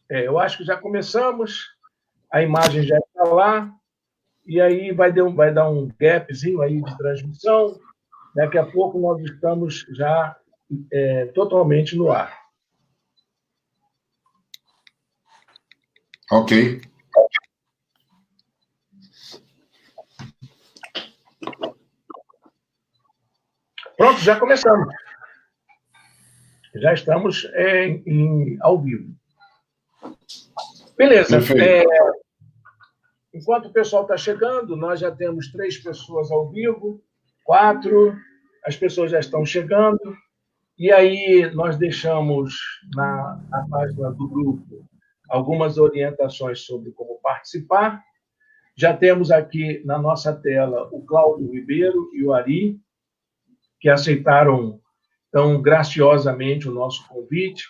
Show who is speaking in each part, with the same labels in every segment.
Speaker 1: Eu acho que já começamos, a imagem já está lá, e aí vai dar um gapzinho aí de transmissão. Daqui a pouco nós estamos já totalmente no ar.
Speaker 2: Ok.
Speaker 1: Pronto, já começamos. Já estamos ao vivo. Beleza. Enquanto o pessoal está chegando, nós já temos 3 pessoas ao vivo, 4, as pessoas já estão chegando, e aí nós deixamos na página do grupo algumas orientações sobre como participar. Já temos aqui na nossa tela o Cláudio Ribeiro e o Ari, que aceitaram tão graciosamente o nosso convite,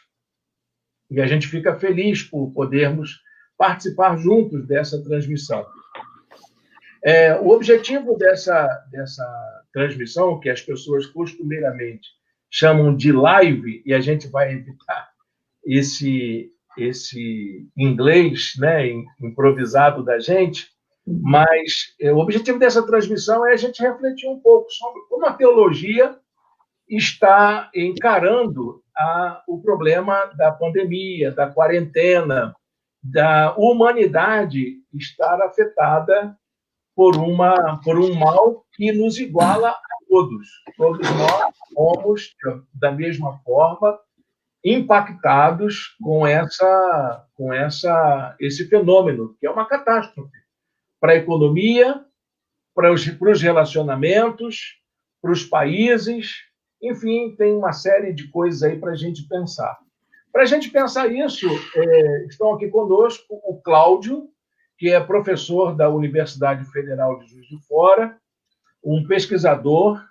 Speaker 1: e a gente fica feliz por podermos participar juntos dessa transmissão. O objetivo dessa transmissão, que as pessoas costumeiramente chamam de live, e a gente vai evitar esse inglês, né, improvisado da gente, mas o objetivo dessa transmissão é a gente refletir um pouco sobre como a teologia está encarando o problema da pandemia, da quarentena, da humanidade estar afetada por um mal que nos iguala a todos. Todos nós somos, da mesma forma, impactados com esse fenômeno, que é uma catástrofe para a economia, para os relacionamentos, para os países, enfim, tem uma série de coisas aí para a gente pensar. Para a gente pensar isso, estão aqui conosco o Cláudio, que é professor da Universidade Federal de Juiz de Fora, um pesquisador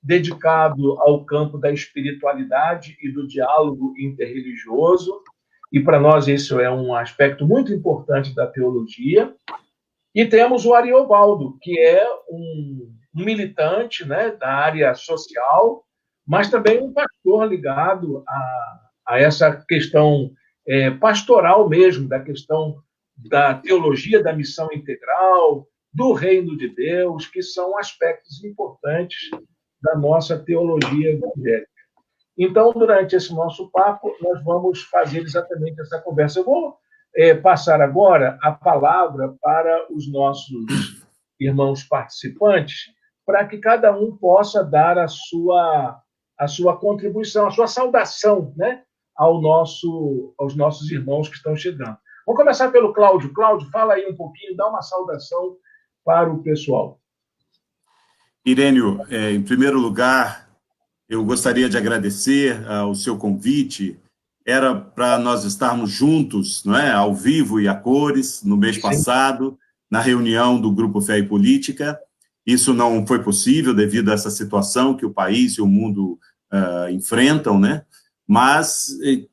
Speaker 1: dedicado ao campo da espiritualidade e do diálogo interreligioso, e para nós isso é um aspecto muito importante da teologia. E temos o Ariovaldo, que é um militante, né, da área social, mas também um pastor ligado a essa questão pastoral mesmo, da questão da teologia da missão integral, do reino de Deus, que são aspectos importantes da nossa teologia evangélica. Então, durante esse nosso papo, nós vamos fazer exatamente essa conversa. Eu vou passar agora a palavra para os nossos irmãos participantes, para que cada um possa dar a sua contribuição, a sua saudação, né, aos nossos irmãos que estão chegando. Vamos começar pelo Cláudio. Cláudio, fala aí um pouquinho, dá uma saudação para o pessoal.
Speaker 3: Irênio, em primeiro lugar, eu gostaria de agradecer o seu convite. Era para nós estarmos juntos, não é, ao vivo e a cores, no mês passado, na reunião do Grupo Fé e Política. Isso não foi possível devido a essa situação que o país e o mundo enfrentam, né? Mas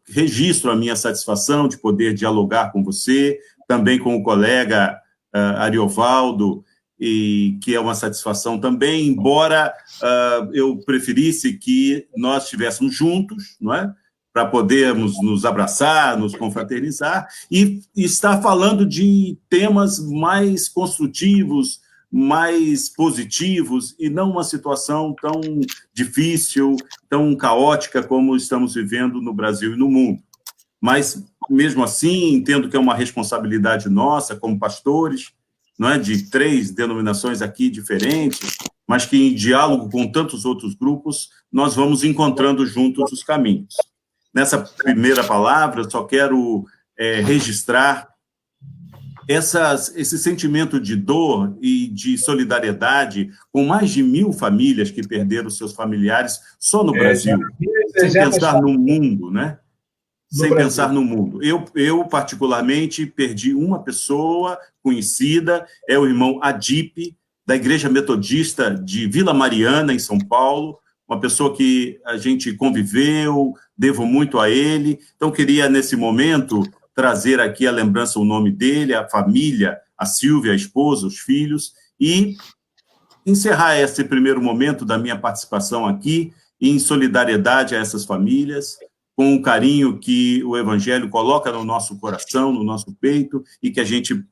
Speaker 3: registro a minha satisfação de poder dialogar com você, também com o colega Ariovaldo, e que é uma satisfação também, embora eu preferisse que nós estivéssemos juntos, não é? Para podermos nos abraçar, nos confraternizar, e estar falando de temas mais construtivos, mais positivos, e não uma situação tão difícil, tão caótica como estamos vivendo no Brasil e no mundo. Mas, mesmo assim, entendo que é uma responsabilidade nossa, como pastores, não é, de 3 denominações aqui diferentes, mas que em diálogo com tantos outros grupos, nós vamos encontrando juntos os caminhos. Nessa primeira palavra, eu só quero registrar esse sentimento de dor e de solidariedade com mais de 1.000 famílias que perderam seus familiares só no Brasil, sem pensar no mundo, né? Sem pensar no mundo. Eu, particularmente, perdi uma pessoa conhecida, é o irmão Adip, da Igreja Metodista de Vila Mariana, em São Paulo, uma pessoa que a gente conviveu, devo muito a ele. Então, queria, nesse momento, trazer aqui a lembrança, o nome dele, a família, a Silvia, a esposa, os filhos, e encerrar esse primeiro momento da minha participação aqui, e em solidariedade a essas famílias, com o carinho que o Evangelho coloca no nosso coração, no nosso peito, e que a gente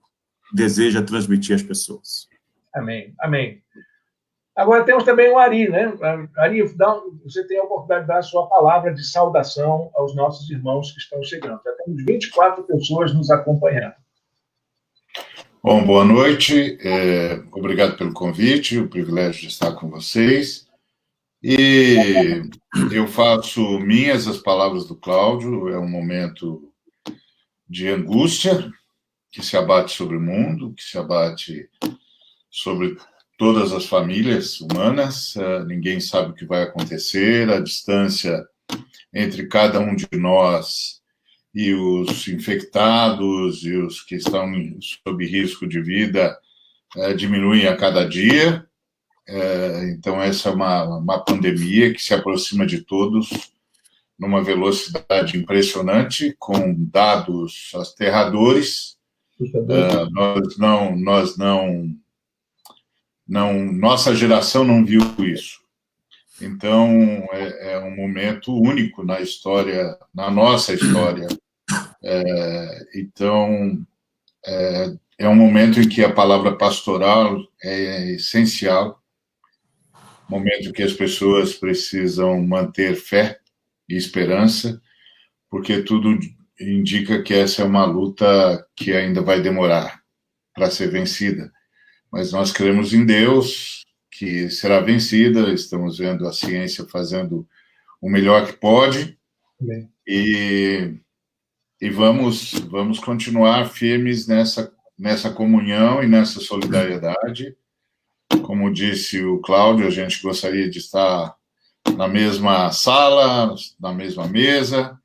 Speaker 3: deseja transmitir às pessoas.
Speaker 1: Amém, amém. Agora temos também o Ari, né? Ari, você tem a oportunidade de dar a sua palavra de saudação aos nossos irmãos que estão chegando. Já temos 24 pessoas nos acompanhando.
Speaker 2: Bom, boa noite. Obrigado pelo convite, o privilégio de estar com vocês. E eu faço minhas as palavras do Cláudio. É um momento de angústia que se abate sobre o mundo, que se abate sobre todas as famílias humanas. Ninguém sabe o que vai acontecer, a distância entre cada um de nós e os infectados e os que estão sob risco de vida diminuem a cada dia. Então, essa é uma pandemia que se aproxima de todos numa velocidade impressionante, com dados aterradores. Nossa geração não viu isso. Então, é um momento único na história, na nossa história. Então, é um momento em que a palavra pastoral é essencial, momento que as pessoas precisam manter fé e esperança, porque tudo indica que essa é uma luta que ainda vai demorar para ser vencida. Mas nós cremos em Deus, que será vencida, estamos vendo a ciência fazendo o melhor que pode, e vamos continuar firmes nessa comunhão e nessa solidariedade. Como disse o Cláudio, a gente gostaria de estar na mesma sala, na mesma mesa,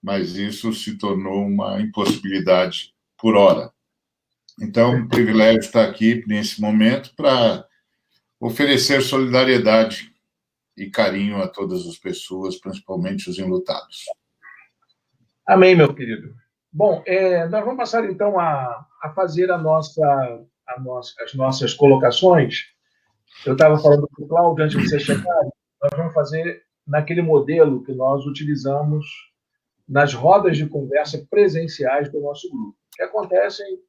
Speaker 2: mas isso se tornou uma impossibilidade por hora. Então, um privilégio estar aqui nesse momento para oferecer solidariedade e carinho a todas as pessoas, principalmente os enlutados.
Speaker 1: Amém, meu querido. Bom, nós vamos passar, então, a fazer as nossas colocações. Eu estava falando com o Cláudio, antes de você chegar, nós vamos fazer naquele modelo que nós utilizamos nas rodas de conversa presenciais do nosso grupo, que acontecem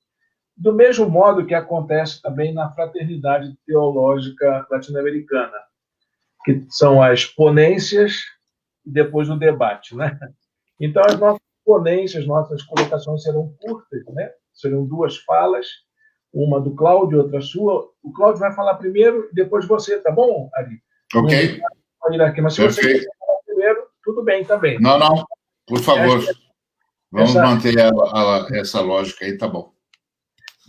Speaker 1: do mesmo modo que acontece também na Fraternidade Teológica Latino-Americana, que são as ponências e depois o debate, né? Então, as nossas ponências, nossas colocações serão curtas, né? Serão 2 falas, uma do Cláudio, outra sua. O Cláudio vai falar primeiro, depois você, tá bom, Ari?
Speaker 2: Ok.
Speaker 1: Mas se você quiser falar primeiro, tudo bem também.
Speaker 2: Não, por favor. Vamos manter essa lógica aí, tá bom.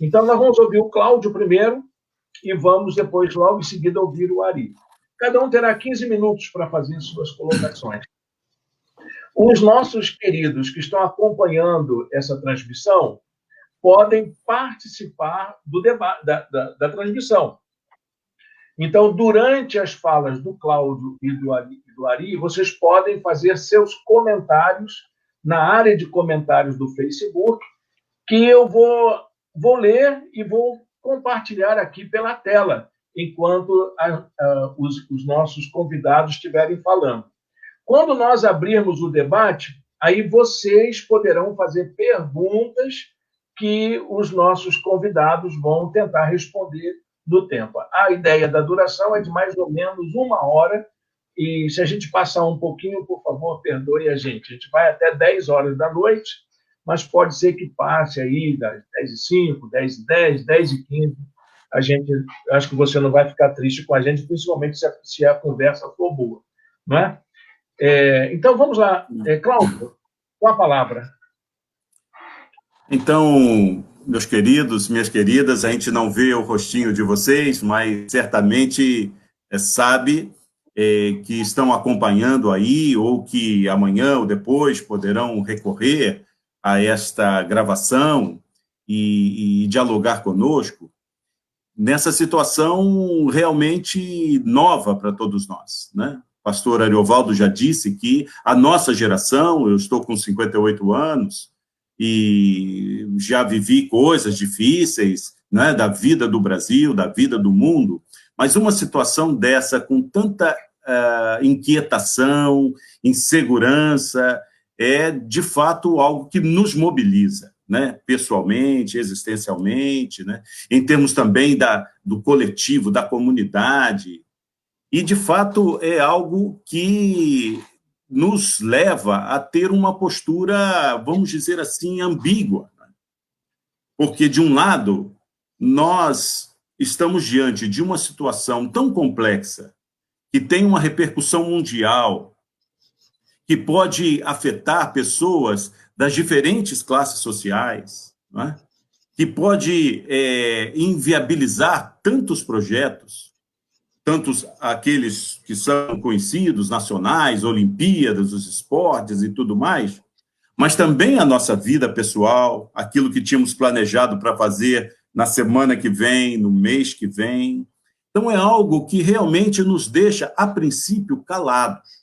Speaker 1: Então, nós vamos ouvir o Cláudio primeiro e vamos depois, logo em seguida, ouvir o Ari. Cada um terá 15 minutos para fazer suas colocações. Os nossos queridos que estão acompanhando essa transmissão podem participar do debate, da transmissão. Então, durante as falas do Cláudio e do Ari, vocês podem fazer seus comentários na área de comentários do Facebook, que eu vou ler e vou compartilhar aqui pela tela, enquanto os nossos convidados estiverem falando. Quando nós abrirmos o debate, aí vocês poderão fazer perguntas que os nossos convidados vão tentar responder no tempo. A ideia da duração é de mais ou menos 1 hora, e se a gente passar um pouquinho, por favor, perdoe a gente. A gente vai até 10 horas da noite, mas pode ser que passe aí das 10h05, 10h10, 10h15. Acho que você não vai ficar triste com a gente, principalmente se a conversa for boa, não é? Então, vamos lá. Cláudio, com a palavra.
Speaker 3: Então, meus queridos, minhas queridas, a gente não vê o rostinho de vocês, mas certamente sabe que estão acompanhando aí, ou que amanhã ou depois poderão recorrer a esta gravação e dialogar conosco nessa situação realmente nova para todos nós, né? O pastor Ariovaldo já disse que a nossa geração, eu estou com 58 anos, e já vivi coisas difíceis, né, da vida do Brasil, da vida do mundo, mas uma situação dessa, com tanta inquietação, insegurança, é, de fato, algo que nos mobiliza, né? Pessoalmente, existencialmente, né? Em termos também do coletivo, da comunidade. E, de fato, é algo que nos leva a ter uma postura, vamos dizer assim, ambígua. Porque, de um lado, nós estamos diante de uma situação tão complexa, que tem uma repercussão mundial, que pode afetar pessoas das diferentes classes sociais, não é? Que pode inviabilizar tantos projetos, tantos aqueles que são conhecidos, nacionais, Olimpíadas, os esportes e tudo mais, mas também a nossa vida pessoal, aquilo que tínhamos planejado para fazer na semana que vem, no mês que vem. Então, é algo que realmente nos deixa, a princípio, calados.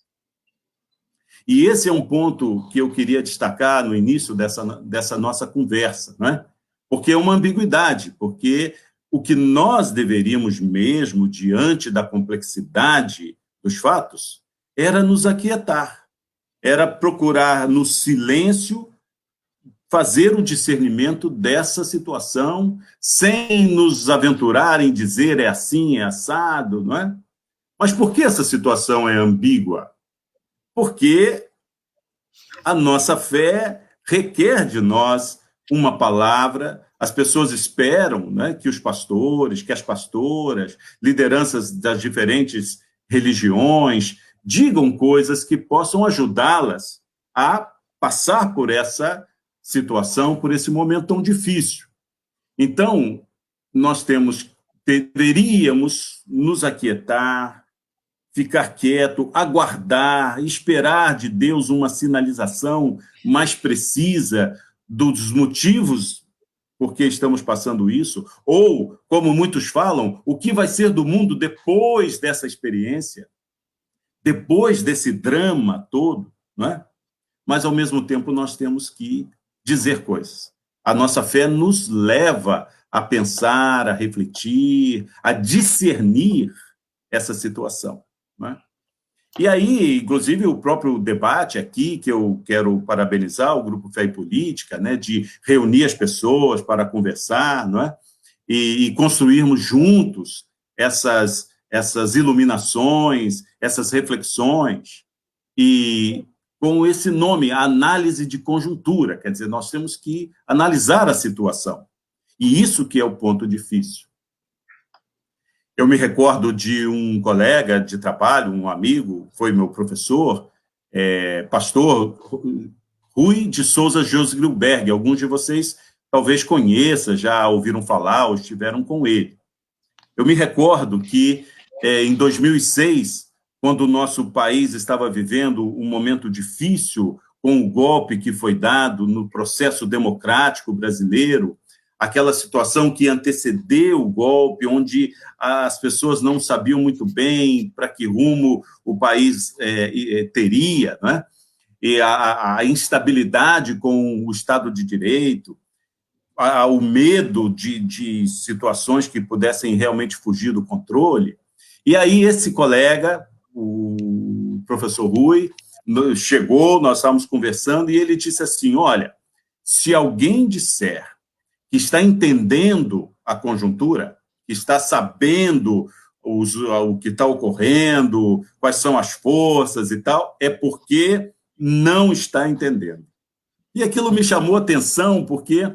Speaker 3: E esse é um ponto que eu queria destacar no início dessa nossa conversa, né? Porque é uma ambiguidade, porque o que nós deveríamos mesmo, diante da complexidade dos fatos, era nos aquietar, era procurar no silêncio fazer o discernimento dessa situação, sem nos aventurar em dizer é assim, é assado, não é? Mas por que essa situação é ambígua? Porque a nossa fé requer de nós uma palavra, as pessoas esperam, né, que os pastores, que as pastoras, lideranças das diferentes religiões, digam coisas que possam ajudá-las a passar por essa situação, por esse momento tão difícil. Então, nós deveríamos nos aquietar, ficar quieto, aguardar, esperar de Deus uma sinalização mais precisa dos motivos por que estamos passando isso, ou, como muitos falam, o que vai ser do mundo depois dessa experiência, depois desse drama todo, não é? Mas, ao mesmo tempo, nós temos que dizer coisas. A nossa fé nos leva a pensar, a refletir, a discernir essa situação. Né? E aí, inclusive, o próprio debate aqui, que eu quero parabenizar o Grupo Fé e Política, né, de reunir as pessoas para conversar, não é? E construirmos juntos essas iluminações, essas reflexões, e com esse nome, a análise de conjuntura, quer dizer, nós temos que analisar a situação, e isso que é o ponto difícil. Eu me recordo de um colega de trabalho, um amigo, foi meu professor, pastor Rui de Souza Josgrilberg. Alguns de vocês talvez conheçam, já ouviram falar ou estiveram com ele. Eu me recordo que, em 2006, quando o nosso país estava vivendo um momento difícil com o golpe que foi dado no processo democrático brasileiro, aquela situação que antecedeu o golpe, onde as pessoas não sabiam muito bem para que rumo o país teria, né? E a instabilidade com o Estado de Direito, o medo de situações que pudessem realmente fugir do controle. E aí esse colega, o professor Rui, chegou, nós estávamos conversando, e ele disse assim, olha, se alguém disser que está entendendo a conjuntura, que está sabendo o que está ocorrendo, quais são as forças e tal, é porque não está entendendo. E aquilo me chamou a atenção, porque,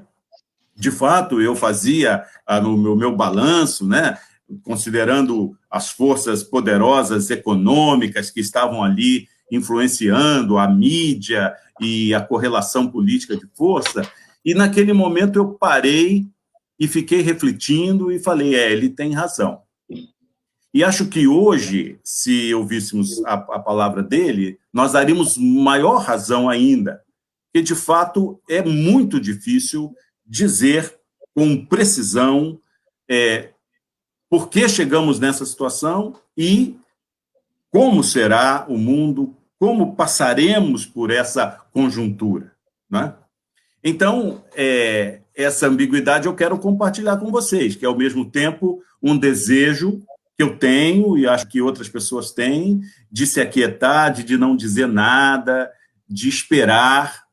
Speaker 3: de fato, eu fazia no meu balanço, né, considerando as forças poderosas econômicas que estavam ali influenciando a mídia e a correlação política de força. E, naquele momento, eu parei e fiquei refletindo e falei, ele tem razão. E acho que hoje, se ouvíssemos a palavra dele, nós daríamos maior razão ainda, porque, de fato, é muito difícil dizer com precisão por que chegamos nessa situação e como será o mundo, como passaremos por essa conjuntura, né? Então, essa ambiguidade eu quero compartilhar com vocês, que é, ao mesmo tempo, um desejo que eu tenho, e acho que outras pessoas têm, de se aquietar, de não dizer nada, de esperar,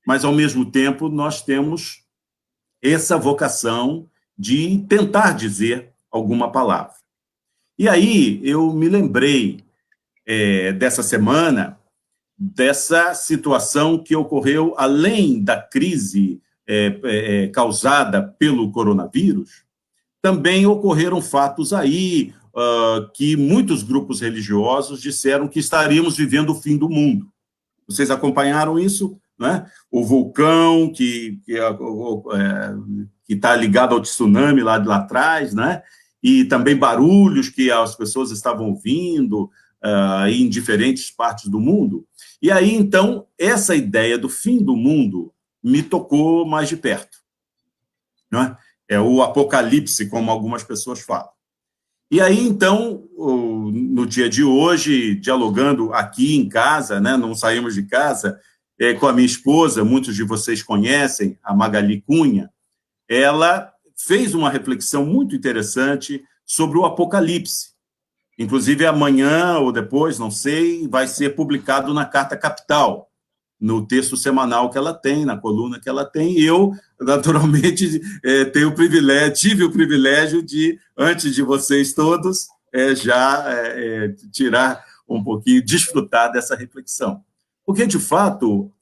Speaker 3: mas, ao mesmo tempo, nós temos essa vocação de tentar dizer alguma palavra. E aí eu me lembrei dessa semana, dessa situação que ocorreu além da crise causada pelo coronavírus. Também ocorreram fatos aí que muitos grupos religiosos disseram que estaríamos vivendo o fim do mundo. Vocês acompanharam isso? Né? O vulcão que está ligado ao tsunami lá atrás, né? E também barulhos que as pessoas estavam ouvindo em diferentes partes do mundo. E aí, então, essa ideia do fim do mundo me tocou mais de perto. Né? É o apocalipse, como algumas pessoas falam. E aí, então, no dia de hoje, dialogando aqui em casa, né, não saímos de casa, com a minha esposa, muitos de vocês conhecem, a Magali Cunha, ela fez uma reflexão muito interessante sobre o Apocalipse. Inclusive, amanhã ou depois, não sei, vai ser publicado na Carta Capital, no texto semanal que ela tem, na coluna que ela tem, e eu, naturalmente, tive o privilégio de, antes de vocês todos, tirar um pouquinho, desfrutar dessa reflexão. Porque, de fato,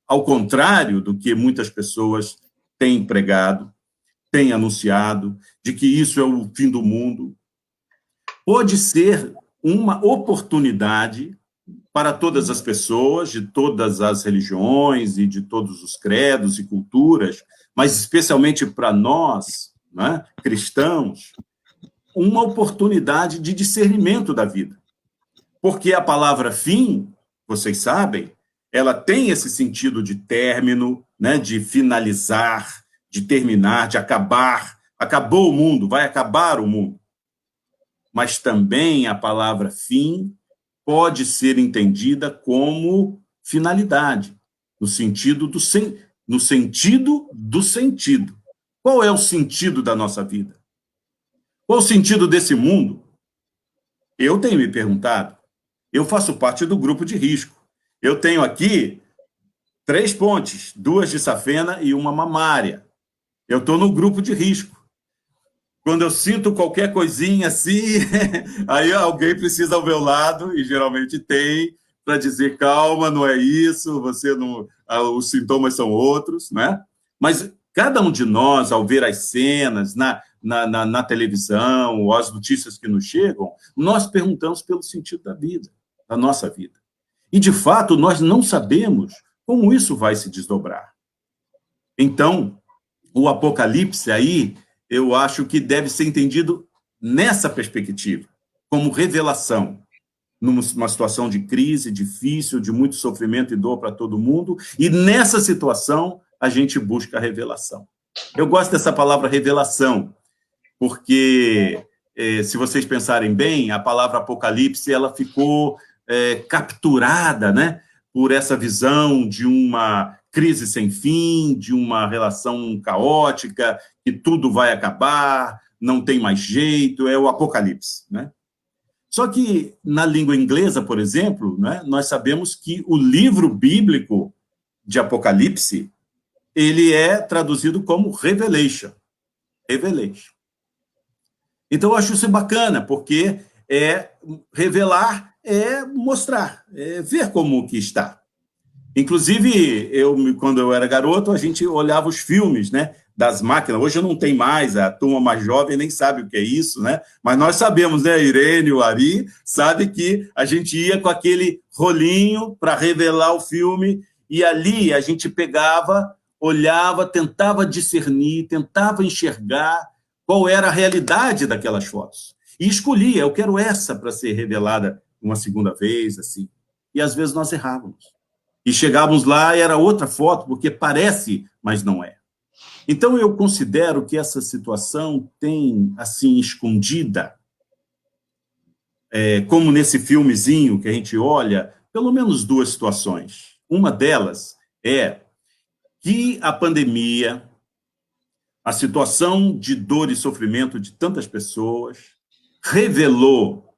Speaker 3: ao contrário do que muitas pessoas têm pregado, têm anunciado, de que isso é o fim do mundo, pode ser uma oportunidade para todas as pessoas, de todas as religiões e de todos os credos e culturas, mas especialmente para nós, né, cristãos, uma oportunidade de discernimento da vida. Porque a palavra fim, vocês sabem, ela tem esse sentido de término, né, de finalizar, de terminar, de acabar. Acabou o mundo, vai acabar o mundo. Mas também a palavra fim pode ser entendida como finalidade, no sentido do sentido. Qual é o sentido da nossa vida? Qual o sentido desse mundo? Eu tenho me perguntado. Eu faço parte do grupo de risco. Eu tenho aqui 3 pontes, 2 de safena e uma mamária. Eu estou no grupo de risco. Quando eu sinto qualquer coisinha assim, aí alguém precisa ao meu lado, e geralmente tem, para dizer, calma, não é isso, você não, os sintomas são outros, né? Mas cada um de nós, ao ver as cenas na televisão, ou as notícias que nos chegam, nós perguntamos pelo sentido da vida, da nossa vida. E, de fato, nós não sabemos como isso vai se desdobrar. Então, o Apocalipse aí, eu acho que deve ser entendido nessa perspectiva, como revelação, numa situação de crise difícil, de muito sofrimento e dor para todo mundo, e nessa situação a gente busca a revelação. Eu gosto dessa palavra revelação, porque, se vocês pensarem bem, a palavra Apocalipse ela ficou capturada, né, por essa visão de uma crise sem fim, de uma relação caótica, que tudo vai acabar, não tem mais jeito, é o Apocalipse, né? Só que, na língua inglesa, por exemplo, né, nós sabemos que o livro bíblico de Apocalipse, ele é traduzido como Revelation. Revelation. Então, eu acho isso bacana, porque revelar é mostrar, é ver como que está. Inclusive, quando eu era garoto, a gente olhava os filmes, né, das máquinas. Hoje não tem mais, a turma mais jovem nem sabe o que é isso, né? Mas nós sabemos, né, Irene, o Ari, sabe que a gente ia com aquele rolinho para revelar o filme, e ali a gente pegava, olhava, tentava discernir, tentava enxergar qual era a realidade daquelas fotos. E escolhia, eu quero essa para ser revelada uma segunda vez, assim. E às vezes nós errávamos. E chegávamos lá e era outra foto, porque parece, mas não é. Então, eu considero que essa situação tem, assim, escondida, como nesse filmezinho que a gente olha, pelo menos 2 situações. Uma delas é que a pandemia, a situação de dor e sofrimento de tantas pessoas, revelou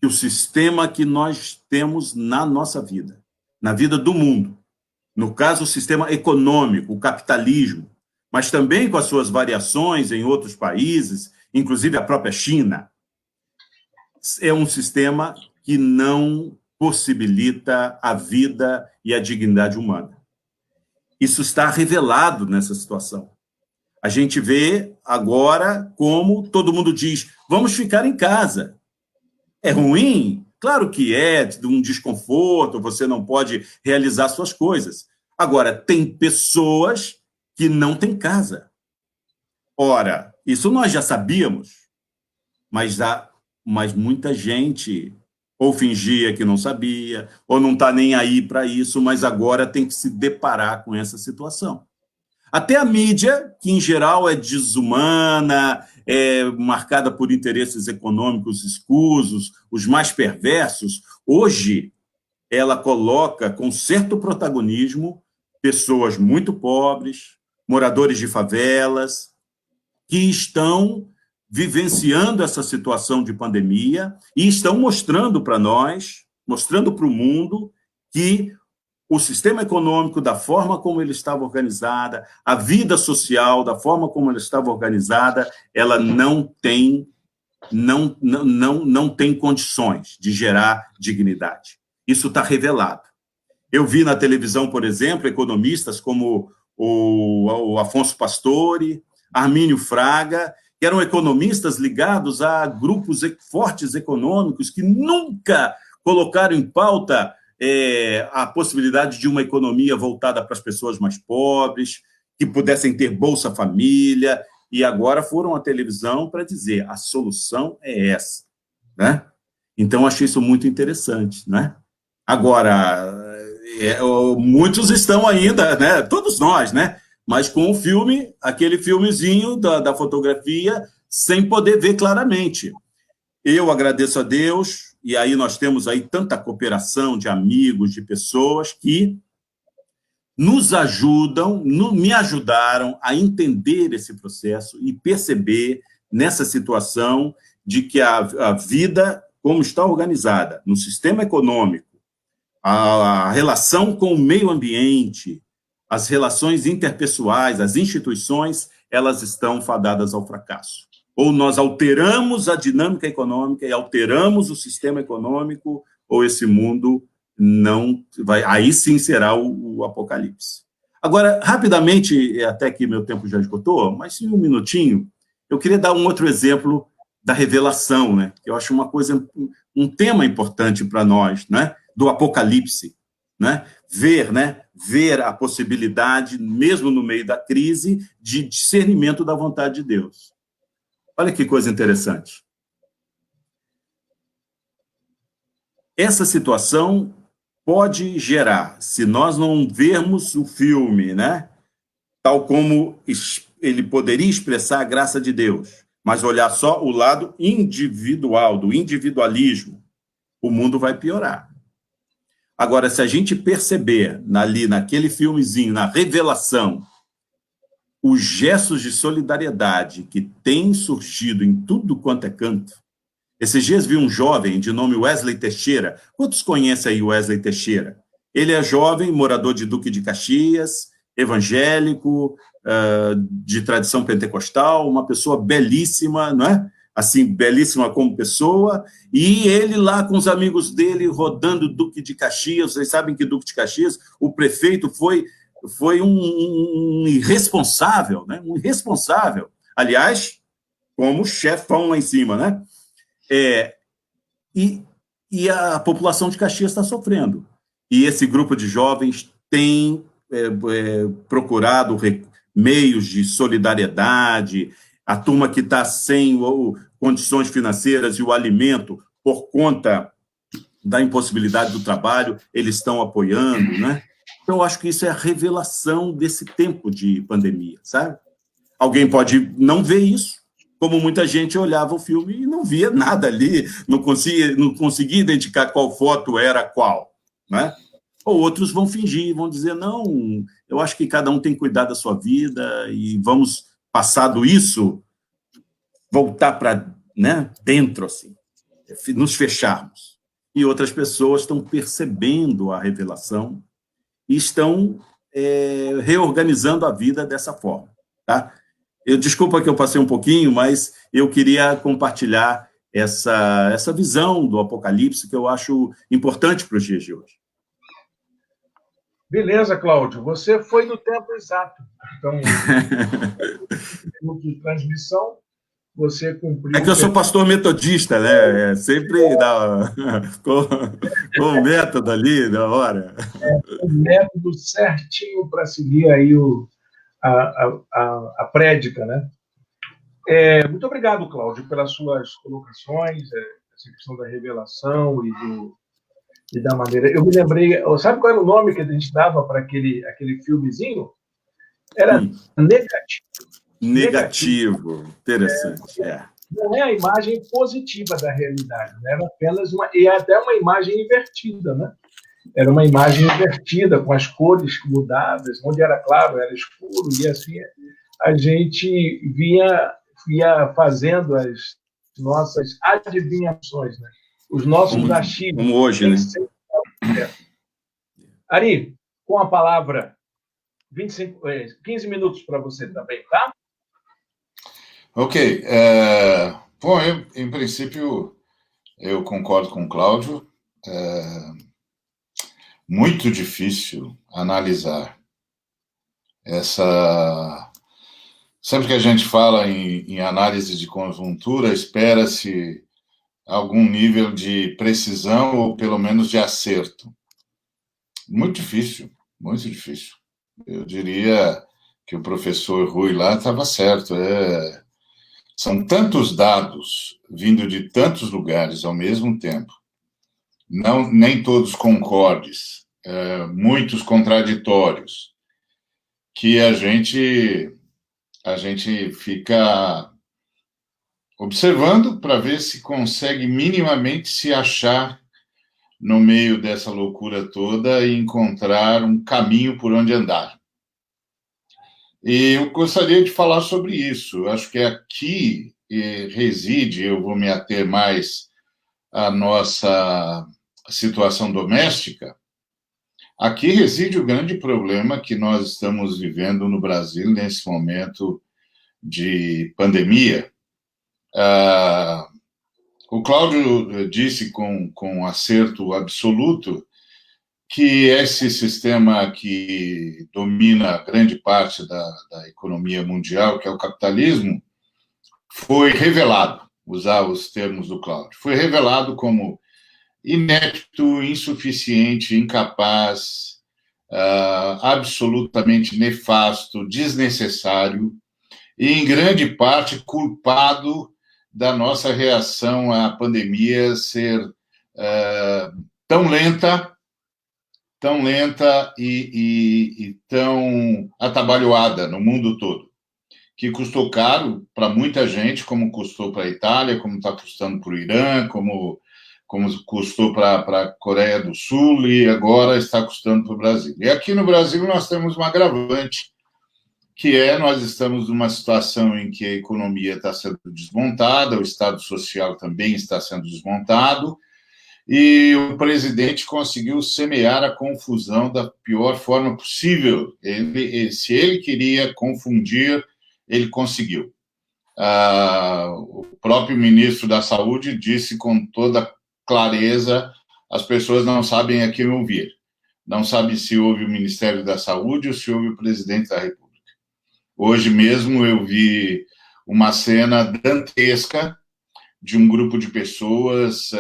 Speaker 3: que o sistema que nós temos na nossa vida, na vida do mundo, no caso, o sistema econômico, o capitalismo, mas também com as suas variações em outros países, inclusive a própria China, é um sistema que não possibilita a vida e a dignidade humana. Isso está revelado nessa situação. A gente vê agora como todo mundo diz, vamos ficar em casa. É ruim? Claro que é, um desconforto, você não pode realizar suas coisas. Agora, tem pessoas que não têm casa. Ora, isso nós já sabíamos, mas muita gente ou fingia que não sabia, ou não está nem aí para isso, mas agora tem que se deparar com essa situação. Até a mídia, que em geral é desumana, é marcada por interesses econômicos escusos, os mais perversos, hoje ela coloca com certo protagonismo pessoas muito pobres, moradores de favelas, que estão vivenciando essa situação de pandemia e estão mostrando para nós, mostrando para o mundo que o sistema econômico, da forma como ele estava organizada, a vida social, da forma como ela estava organizada, ela não tem condições de gerar dignidade. Isso está revelado. Eu vi na televisão, por exemplo, economistas como o Afonso Pastore, Armínio Fraga, que eram economistas ligados a grupos fortes econômicos que nunca colocaram em pauta a possibilidade de uma economia voltada para as pessoas mais pobres, que pudessem ter Bolsa Família, e agora foram à televisão para dizer a solução é essa, né? Então, achei isso muito interessante, né? Agora, muitos estão ainda, né? Todos nós, né? Mas com o filme, aquele filmezinho da fotografia, sem poder ver claramente. Eu agradeço a Deus, e aí nós temos aí tanta cooperação de amigos, de pessoas que nos ajudam, me ajudaram a entender esse processo e perceber nessa situação de que a vida, como está organizada no sistema econômico, a relação com o meio ambiente, as relações interpessoais, as instituições, elas estão fadadas ao fracasso. Ou nós alteramos a dinâmica econômica e alteramos o sistema econômico, ou esse mundo não vai... Aí sim será o apocalipse. Agora, rapidamente, até que meu tempo já esgotou, mas em um minutinho, eu queria dar um outro exemplo da revelação, né? Eu acho uma coisa, um tema importante para nós, né? Do apocalipse, né? Ver a possibilidade, mesmo no meio da crise, de discernimento da vontade de Deus. Olha que coisa interessante. Essa situação pode gerar, se nós não vermos o filme, né, tal como ele poderia expressar a graça de Deus, mas olhar só o lado individual, do individualismo, o mundo vai piorar. Agora, se a gente perceber ali naquele filmezinho, na revelação, os gestos de solidariedade que têm surgido em tudo quanto é canto. Esses dias vi um jovem de nome Wesley Teixeira. Quantos conhecem aí o Wesley Teixeira? Ele é jovem, morador de Duque de Caxias, evangélico, de tradição pentecostal, uma pessoa belíssima, não é? Assim, belíssima como pessoa, e ele lá com os amigos dele rodando Duque de Caxias. Vocês sabem que Duque de Caxias, o prefeito foi um irresponsável, né? Um irresponsável. Aliás, como chefão lá em cima, né? E a população de Caxias está sofrendo. E esse grupo de jovens tem procurado meios de solidariedade. A turma que está sem condições financeiras e o alimento por conta da impossibilidade do trabalho, eles estão apoiando, né? Então, eu acho que isso é a revelação desse tempo de pandemia, sabe? Alguém pode não ver isso, como muita gente olhava o filme e não via nada ali, não conseguia identificar qual foto era qual, né? Ou outros vão fingir, vão dizer, não, eu acho que cada um tem que cuidar da sua vida e vamos, passado isso, voltar para né, dentro, assim, nos fecharmos. E outras pessoas estão percebendo a revelação e estão reorganizando a vida dessa forma, tá? Desculpa que eu passei um pouquinho, mas eu queria compartilhar essa visão do Apocalipse que eu acho importante para os dias de hoje.
Speaker 1: Beleza, Cláudio, você foi no tempo exato. Então, minutos de transmissão, você cumpriu.
Speaker 3: É que eu sou pastor metodista, né? Sempre com o método ali, na hora.
Speaker 1: O método certinho para seguir aí a prédica, né? Muito obrigado, Cláudio, pelas suas colocações, essa questão da revelação e da maneira. Eu me lembrei, sabe qual era o nome que a gente dava para aquele filmezinho? Era negativo.
Speaker 3: Negativo. Interessante.
Speaker 1: Não é a imagem positiva da realidade, né? Era apenas e até uma imagem invertida, né? Era uma imagem invertida, com as cores mudadas, onde era claro, era escuro, e assim a gente via fazendo as nossas adivinhações, né? Os nossos achismos.
Speaker 3: Como hoje, né?
Speaker 1: Ari, com a palavra, 15 minutos para você também, tá?
Speaker 2: Ok. Bom, em princípio, eu concordo com o Cláudio. Muito difícil analisar Sempre que a gente fala em análise de conjuntura, espera-se algum nível de precisão ou pelo menos de acerto. Muito difícil, muito difícil. Eu diria que o professor Rui lá estava certo. São tantos dados vindo de tantos lugares ao mesmo tempo, nem todos concordes, muitos contraditórios, que a gente fica observando para ver se consegue minimamente se achar no meio dessa loucura toda e encontrar um caminho por onde andar. E eu gostaria de falar sobre isso. Acho que aqui reside, eu vou me ater mais à nossa situação doméstica, aqui reside o grande problema que nós estamos vivendo no Brasil nesse momento de pandemia. O Cláudio disse com acerto absoluto que esse sistema que domina grande parte da economia mundial, que é o capitalismo, foi revelado, usar os termos do Cláudio, foi revelado como inepto, insuficiente, incapaz, absolutamente nefasto, desnecessário e, em grande parte, culpado da nossa reação à pandemia ser tão lenta e tão atabalhoada no mundo todo, que custou caro para muita gente, como custou para a Itália, como está custando para o Irã, como custou para a Coreia do Sul e agora está custando para o Brasil. E aqui no Brasil nós temos um agravante, que nós estamos numa situação em que a economia está sendo desmontada, o Estado Social também está sendo desmontado, e o presidente conseguiu semear a confusão da pior forma possível. Se ele queria confundir, ele conseguiu. O próprio ministro da Saúde disse com toda clareza: as pessoas não sabem a quem ouvir. Não sabem se ouve o Ministério da Saúde ou se ouve o presidente da República. Hoje mesmo eu vi uma cena dantesca de um grupo de pessoas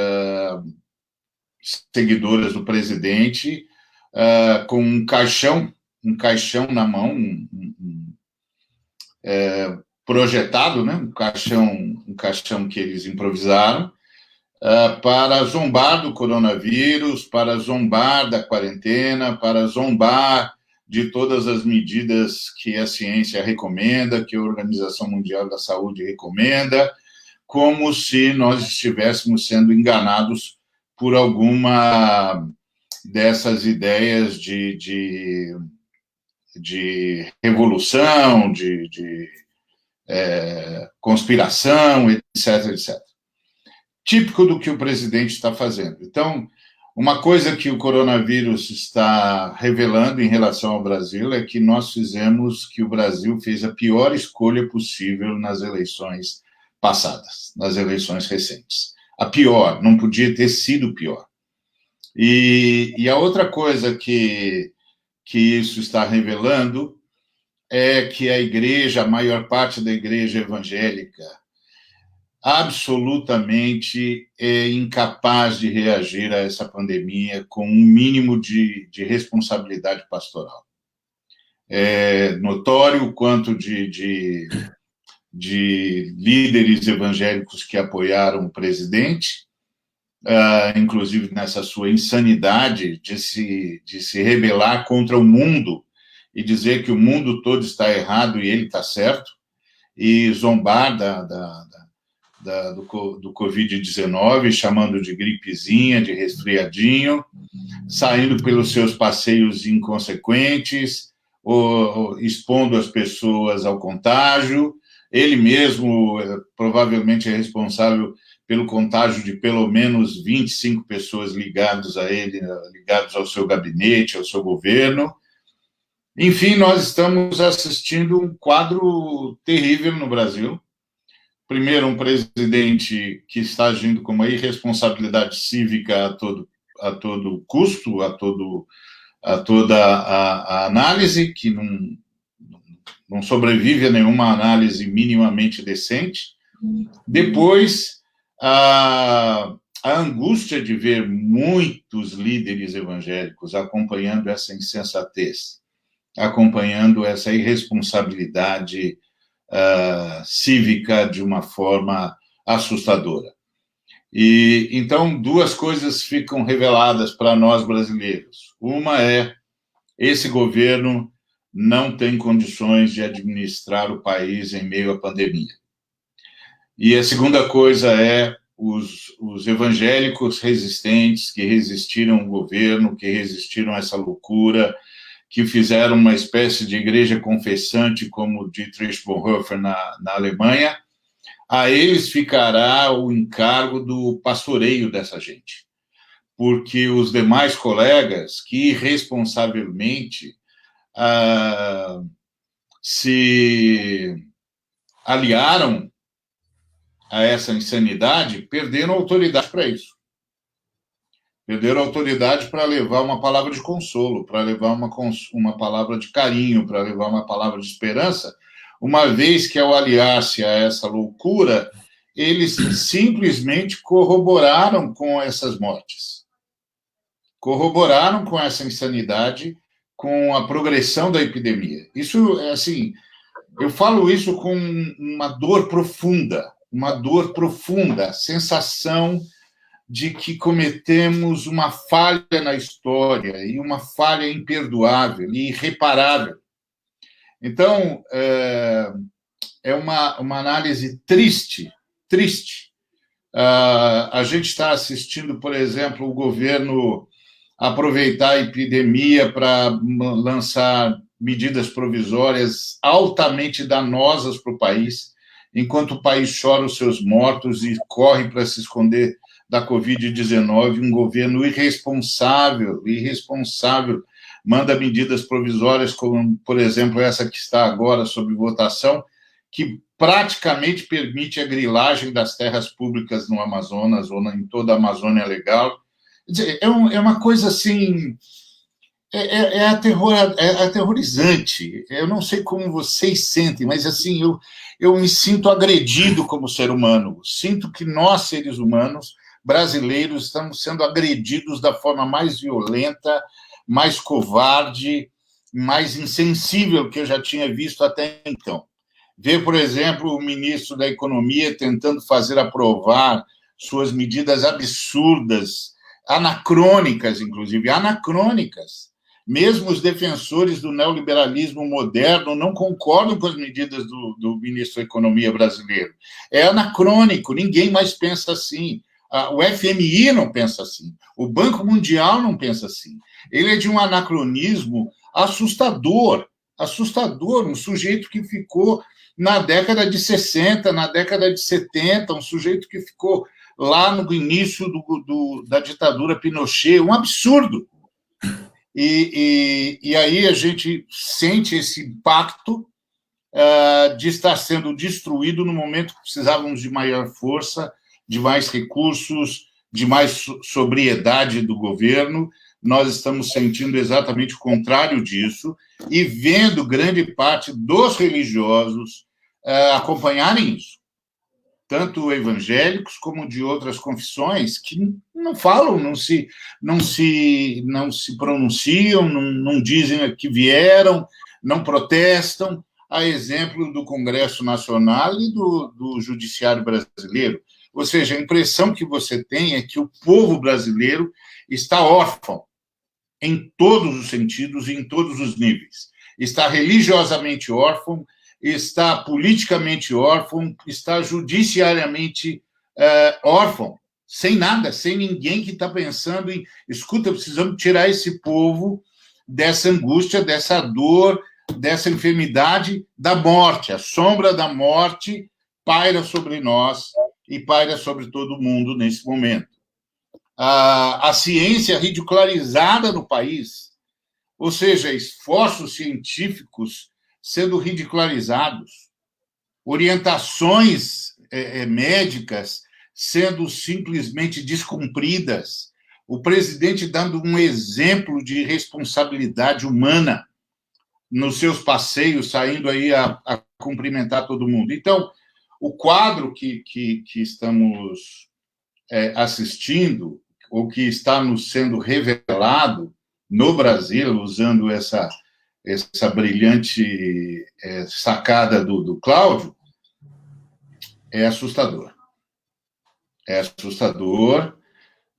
Speaker 2: seguidoras do presidente, com um caixão na mão, projetado, né? um caixão que eles improvisaram, para zombar do coronavírus, para zombar da quarentena, para zombar de todas as medidas que a ciência recomenda, que a Organização Mundial da Saúde recomenda, como se nós estivéssemos sendo enganados por alguma dessas ideias de revolução, de conspiração, etc, etc. Típico do que o presidente está fazendo. Então, uma coisa que o coronavírus está revelando em relação ao Brasil é que o Brasil fez a pior escolha possível nas eleições passadas, nas eleições recentes. A pior, não podia ter sido pior. E a outra coisa que isso está revelando é que a maior parte da igreja evangélica, absolutamente incapaz de reagir a essa pandemia com um mínimo de responsabilidade pastoral. É notório o quanto de líderes evangélicos que apoiaram o presidente, inclusive nessa sua insanidade de se rebelar contra o mundo e dizer que o mundo todo está errado e ele está certo, e zombar do Covid-19, chamando de gripezinha, de resfriadinho, saindo pelos seus passeios inconsequentes, ou expondo as pessoas ao contágio. Ele mesmo provavelmente é responsável pelo contágio de pelo menos 25 pessoas ligadas a ele, ligados ao seu gabinete, ao seu governo. Enfim, nós estamos assistindo um quadro terrível no Brasil. Primeiro, um presidente que está agindo com uma irresponsabilidade cívica a todo custo, a toda a análise, que não sobrevive a nenhuma análise minimamente decente. Depois, a angústia de ver muitos líderes evangélicos acompanhando essa insensatez, acompanhando essa irresponsabilidade cívica de uma forma assustadora. E então duas coisas ficam reveladas para nós brasileiros. Uma é: esse governo não tem condições de administrar o país em meio à pandemia. E a segunda coisa é os evangélicos resistentes que resistiram ao governo, que resistiram a essa loucura, que fizeram uma espécie de igreja confessante, como Dietrich Bonhoeffer na Alemanha, a eles ficará o encargo do pastoreio dessa gente. Porque os demais colegas que irresponsavelmente se aliaram a essa insanidade perderam autoridade para isso. Perderam autoridade para levar uma palavra de consolo, para levar uma palavra de carinho, para levar uma palavra de esperança, uma vez que, ao aliar-se a essa loucura, eles simplesmente corroboraram com essas mortes. Corroboraram com essa insanidade, com a progressão da epidemia. Isso, assim, eu falo isso com uma dor profunda, a sensação de que cometemos uma falha na história, e uma falha imperdoável e irreparável. Então, é uma análise triste. A gente está assistindo, por exemplo, o governo aproveitar a epidemia para lançar medidas provisórias altamente danosas para o país, enquanto o país chora os seus mortos e corre para se esconder da Covid-19, um governo irresponsável, manda medidas provisórias, como, por exemplo, essa que está agora sob votação, que praticamente permite a grilagem das terras públicas no Amazonas ou em toda a Amazônia Legal. Quer dizer, é uma coisa assim, aterrorizante. Eu não sei como vocês sentem, mas assim, eu me sinto agredido como ser humano. Sinto que nós, seres humanos, brasileiros, estamos sendo agredidos da forma mais violenta, mais covarde, mais insensível que eu já tinha visto até então. Ver, por exemplo, o ministro da Economia tentando fazer aprovar suas medidas absurdas, anacrônicas, inclusive, anacrônicas. Mesmo os defensores do neoliberalismo moderno não concordam com as medidas do ministro da Economia brasileiro. É anacrônico, ninguém mais pensa assim. O FMI não pensa assim, o Banco Mundial não pensa assim. Ele é de um anacronismo assustador, assustador, um sujeito que ficou na década de 60, na década de 70, um sujeito que ficou lá no início da ditadura Pinochet, um absurdo. E aí a gente sente esse impacto de estar sendo destruído no momento que precisávamos de maior força, de mais recursos, de mais sobriedade do governo. Nós estamos sentindo exatamente o contrário disso e vendo grande parte dos religiosos acompanharem isso, tanto evangélicos como de outras confissões, que não falam, não se pronunciam, não dizem que vieram, não protestam, a exemplo do Congresso Nacional e do Judiciário brasileiro. Ou seja, a impressão que você tem é que o povo brasileiro está órfão, em todos os sentidos e em todos os níveis. Está religiosamente órfão, está politicamente órfão, está judiciariamente órfão, sem nada, sem ninguém que está pensando em, escuta, precisamos tirar esse povo dessa angústia, dessa dor, dessa enfermidade da morte. A sombra da morte paira sobre nós e paira sobre todo mundo nesse momento. A ciência ridicularizada no país, ou seja, esforços científicos sendo ridicularizados, orientações médicas sendo simplesmente descumpridas, o presidente dando um exemplo de responsabilidade humana nos seus passeios, saindo aí a cumprimentar todo mundo. Então, o quadro que estamos assistindo, ou que está nos sendo revelado no Brasil, usando essa brilhante sacada do Cláudio, é assustador. É assustador.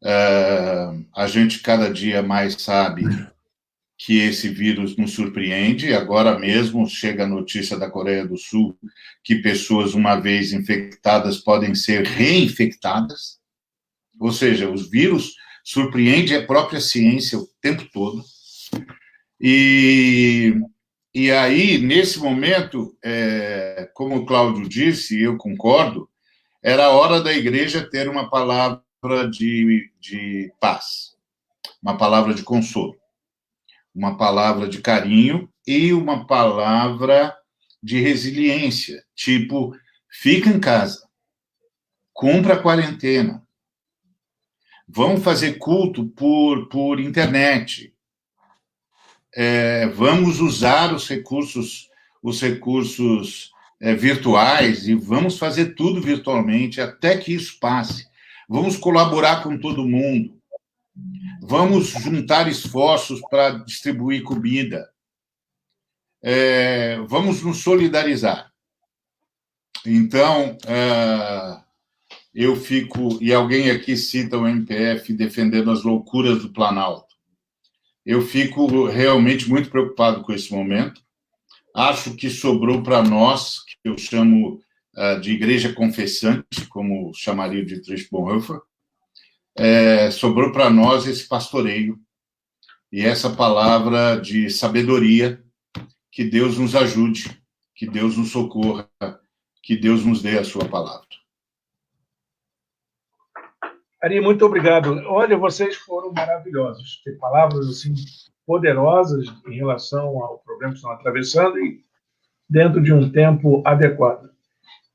Speaker 2: A gente cada dia mais sabe que esse vírus nos surpreende. Agora mesmo chega a notícia da Coreia do Sul que pessoas, uma vez infectadas, podem ser reinfectadas. Ou seja, os vírus surpreendem a própria ciência o tempo todo. E aí, nesse momento, como o Cláudio disse, e eu concordo, era a hora da igreja ter uma palavra de paz, uma palavra de consolo, uma palavra de carinho e uma palavra de resiliência, tipo, fica em casa, cumpra a quarentena, vamos fazer culto por internet, vamos usar os recursos virtuais e vamos fazer tudo virtualmente até que isso passe. Vamos colaborar com todo mundo. Vamos juntar esforços para distribuir comida. Vamos nos solidarizar. Então, eu fico... E alguém aqui cita o MPF defendendo as loucuras do Planalto. Eu fico realmente muito preocupado com esse momento. Acho que sobrou para nós, que eu chamo de igreja confessante, como chamaria o Dietrich Bonhoeffer, sobrou para nós esse pastoreio e essa palavra de sabedoria, que Deus nos ajude, que Deus nos socorra, que Deus nos dê a sua palavra.
Speaker 1: Ari, muito obrigado. Olha, vocês foram maravilhosos. Tem palavras assim poderosas em relação ao problema que estão atravessando e dentro de um tempo adequado.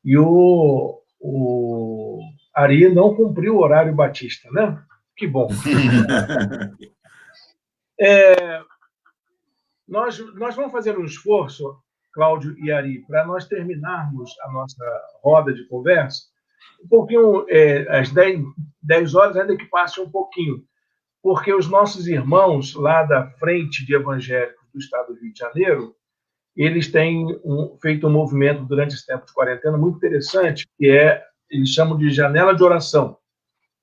Speaker 1: E o Ari não cumpriu o horário batista, né? Que bom. Nós vamos fazer um esforço, Cláudio e Ari, para nós terminarmos a nossa roda de conversa um pouquinho, às 10 horas, ainda que passe um pouquinho, porque os nossos irmãos lá da Frente de Evangélicos do Estado do Rio de Janeiro, eles têm feito um movimento durante esse tempo de quarentena muito interessante, que eles chamam de janela de oração.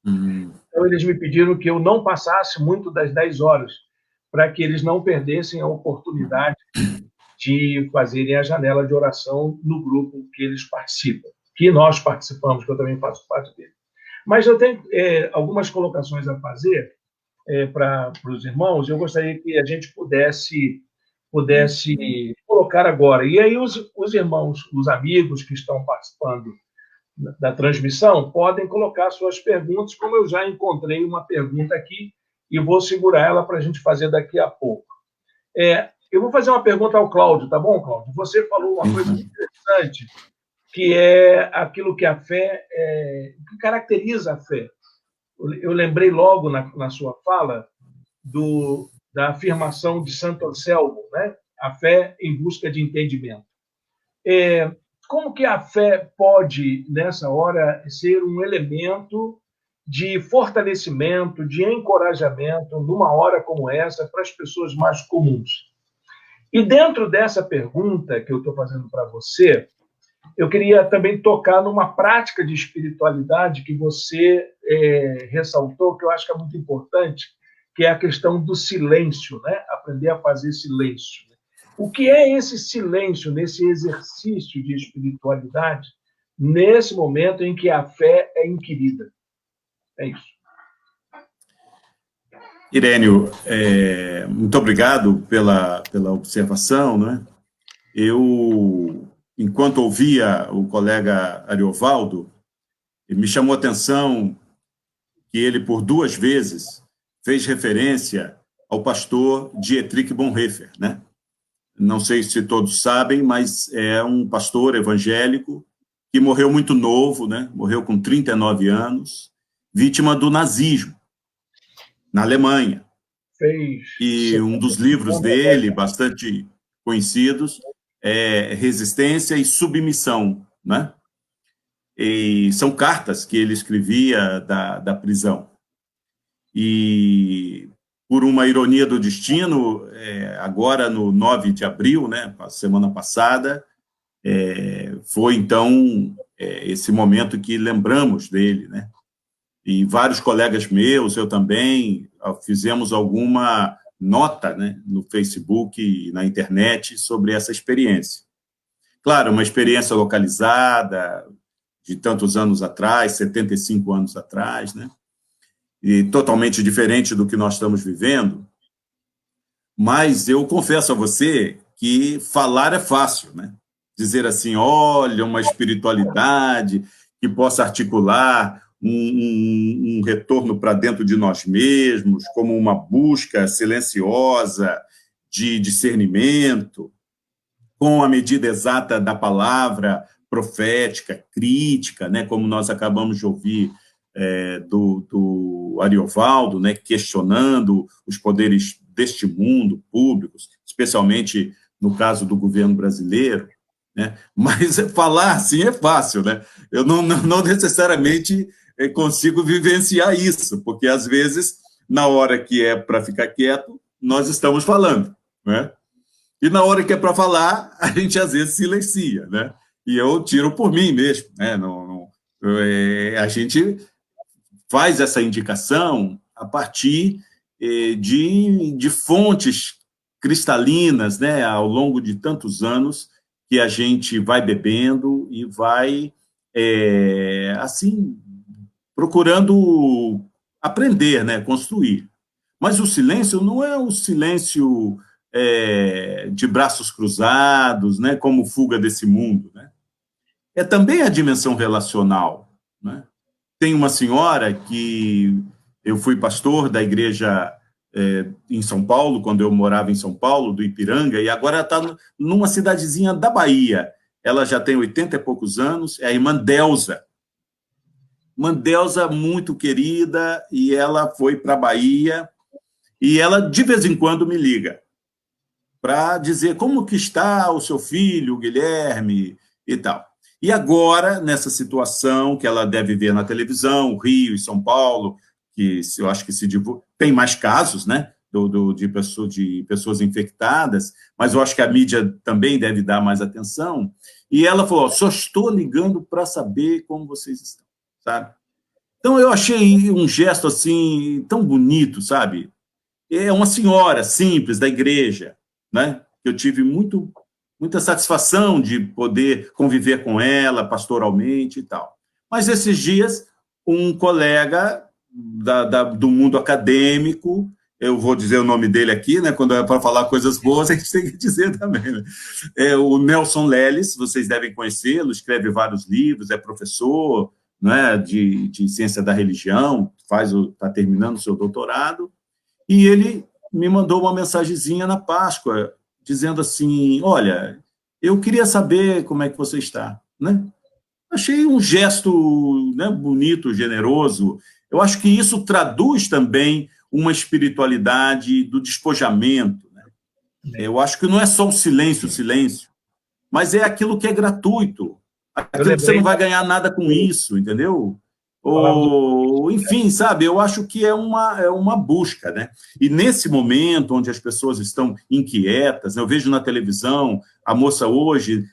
Speaker 1: Então, eles me pediram que eu não passasse muito das 10 horas, para que eles não perdessem a oportunidade de fazerem a janela de oração no grupo que eles participam, que nós participamos, que eu também faço parte dele. Mas eu tenho algumas colocações a fazer para os irmãos. Eu gostaria que a gente pudesse pudesse colocar agora. E aí os irmãos, os amigos que estão participando da transmissão podem colocar suas perguntas, como eu já encontrei uma pergunta aqui e vou segurar ela para a gente fazer daqui a pouco. Eu vou fazer uma pergunta ao Cláudio, tá bom, Cláudio? Você falou uma coisa interessante, que é aquilo que a fé, que caracteriza a fé. Eu lembrei logo na sua fala da afirmação de Santo Anselmo, né? A fé em busca de entendimento. Como que a fé pode, nessa hora, ser um elemento de fortalecimento, de encorajamento, numa hora como essa, para as pessoas mais comuns? E dentro dessa pergunta que eu estou fazendo para você, eu queria também tocar numa prática de espiritualidade que você ressaltou, que eu acho que é muito importante, que é a questão do silêncio, né? Aprender a fazer silêncio. O que é esse silêncio, nesse exercício de espiritualidade, nesse momento em que a fé é inquirida? É isso.
Speaker 3: Irênio, muito obrigado pela observação, né? Eu, enquanto ouvia o colega Ariovaldo, me chamou a atenção que ele, por 2 vezes, fez referência ao pastor Dietrich Bonhoeffer, né? Não sei se todos sabem, mas é um pastor evangélico que morreu muito novo, né? Morreu com 39 anos, vítima do nazismo, na Alemanha. E um dos livros dele, bastante conhecidos, é Resistência e Submissão, né? E são cartas que ele escrevia da prisão. E, por uma ironia do destino, agora no 9 de abril, né, semana passada, foi, então, esse momento que lembramos dele, né? E vários colegas meus, eu também, fizemos alguma nota, né, no Facebook e na internet sobre essa experiência. Claro, uma experiência localizada, de tantos anos atrás, 75 anos atrás, né? E totalmente diferente do que nós estamos vivendo, mas eu confesso a você que falar é fácil, né? Dizer assim, olha, uma espiritualidade que possa articular um retorno para dentro de nós mesmos, como uma busca silenciosa de discernimento, com a medida exata da palavra profética, crítica, né, como nós acabamos de ouvir do Ariovaldo, né, questionando os poderes deste mundo, públicos, especialmente no caso do governo brasileiro, né? Mas falar assim é fácil, né? Eu não necessariamente consigo vivenciar isso, porque às vezes, na hora que é para ficar quieto, nós estamos falando, né? E na hora que é para falar, a gente às vezes silencia, né? E eu tiro por mim mesmo, né? A gente faz essa indicação a partir de fontes cristalinas, né, ao longo de tantos anos que a gente vai bebendo e vai, assim, procurando aprender, né, construir. Mas o silêncio não é o silêncio de braços cruzados, né, como fuga desse mundo, né? É também a dimensão relacional, né? Tem uma senhora que eu fui pastor da igreja em São Paulo, quando eu morava em São Paulo, do Ipiranga, e agora está numa cidadezinha da Bahia. Ela já tem 80 e poucos anos, é a irmã Delza. Irmã Delza, muito querida, e ela foi para a Bahia, e ela, de vez em quando, me liga para dizer como que está o seu filho, o Guilherme, e tal. E agora, nessa situação que ela deve ver na televisão, Rio e São Paulo, que eu acho que se divulga, tem mais casos, né, de pessoas infectadas, mas eu acho que a mídia também deve dar mais atenção. E ela falou, só estou ligando para saber como vocês estão, sabe? Então, eu achei um gesto, assim, tão bonito, sabe? É uma senhora simples da igreja, né? Eu tive muita satisfação de poder conviver com ela pastoralmente e tal. Mas esses dias, um colega do mundo acadêmico eu vou dizer o nome dele aqui, né? Quando é para falar coisas boas, a gente tem que dizer também, né? É o Nelson Leles, vocês devem conhecê-lo, escreve vários livros, é professor, né, de ciência da religião, está terminando o seu doutorado, e ele me mandou uma mensagenzinha na Páscoa, dizendo assim, olha, eu queria saber como é que você está, né? Achei um gesto, né, bonito, generoso. Eu acho que isso traduz também uma espiritualidade do despojamento, né? Eu acho que não é só o silêncio, mas é aquilo que é gratuito, aquilo que você não vai ganhar nada com isso, entendeu? Ou, enfim, sabe, eu acho que é uma busca, né? E nesse momento onde as pessoas estão inquietas, né, eu vejo na televisão a moça hoje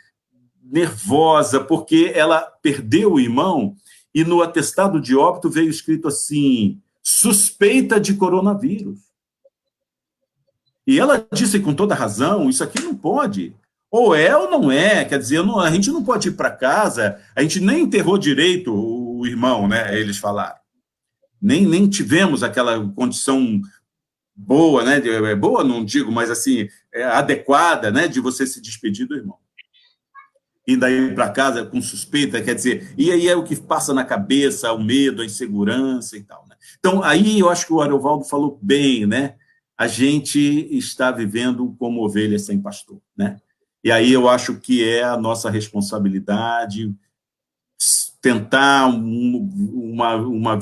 Speaker 3: nervosa porque ela perdeu o irmão e no atestado de óbito veio escrito assim, suspeita de coronavírus. E ela disse com toda razão, isso aqui não pode. Ou é ou não é, quer dizer, a gente não pode ir para casa, a gente nem enterrou direito o irmão, né? Eles falaram. Nem tivemos aquela condição boa, né? Boa não digo, mas assim, adequada, né? De você se despedir do irmão. E daí para casa com suspeita, quer dizer, e aí é o que passa na cabeça, o medo, a insegurança e tal, né? Então, aí eu acho que o Ariovaldo falou bem, né? A gente está vivendo como ovelhas sem pastor, né? E aí eu acho que é a nossa responsabilidade tentar uma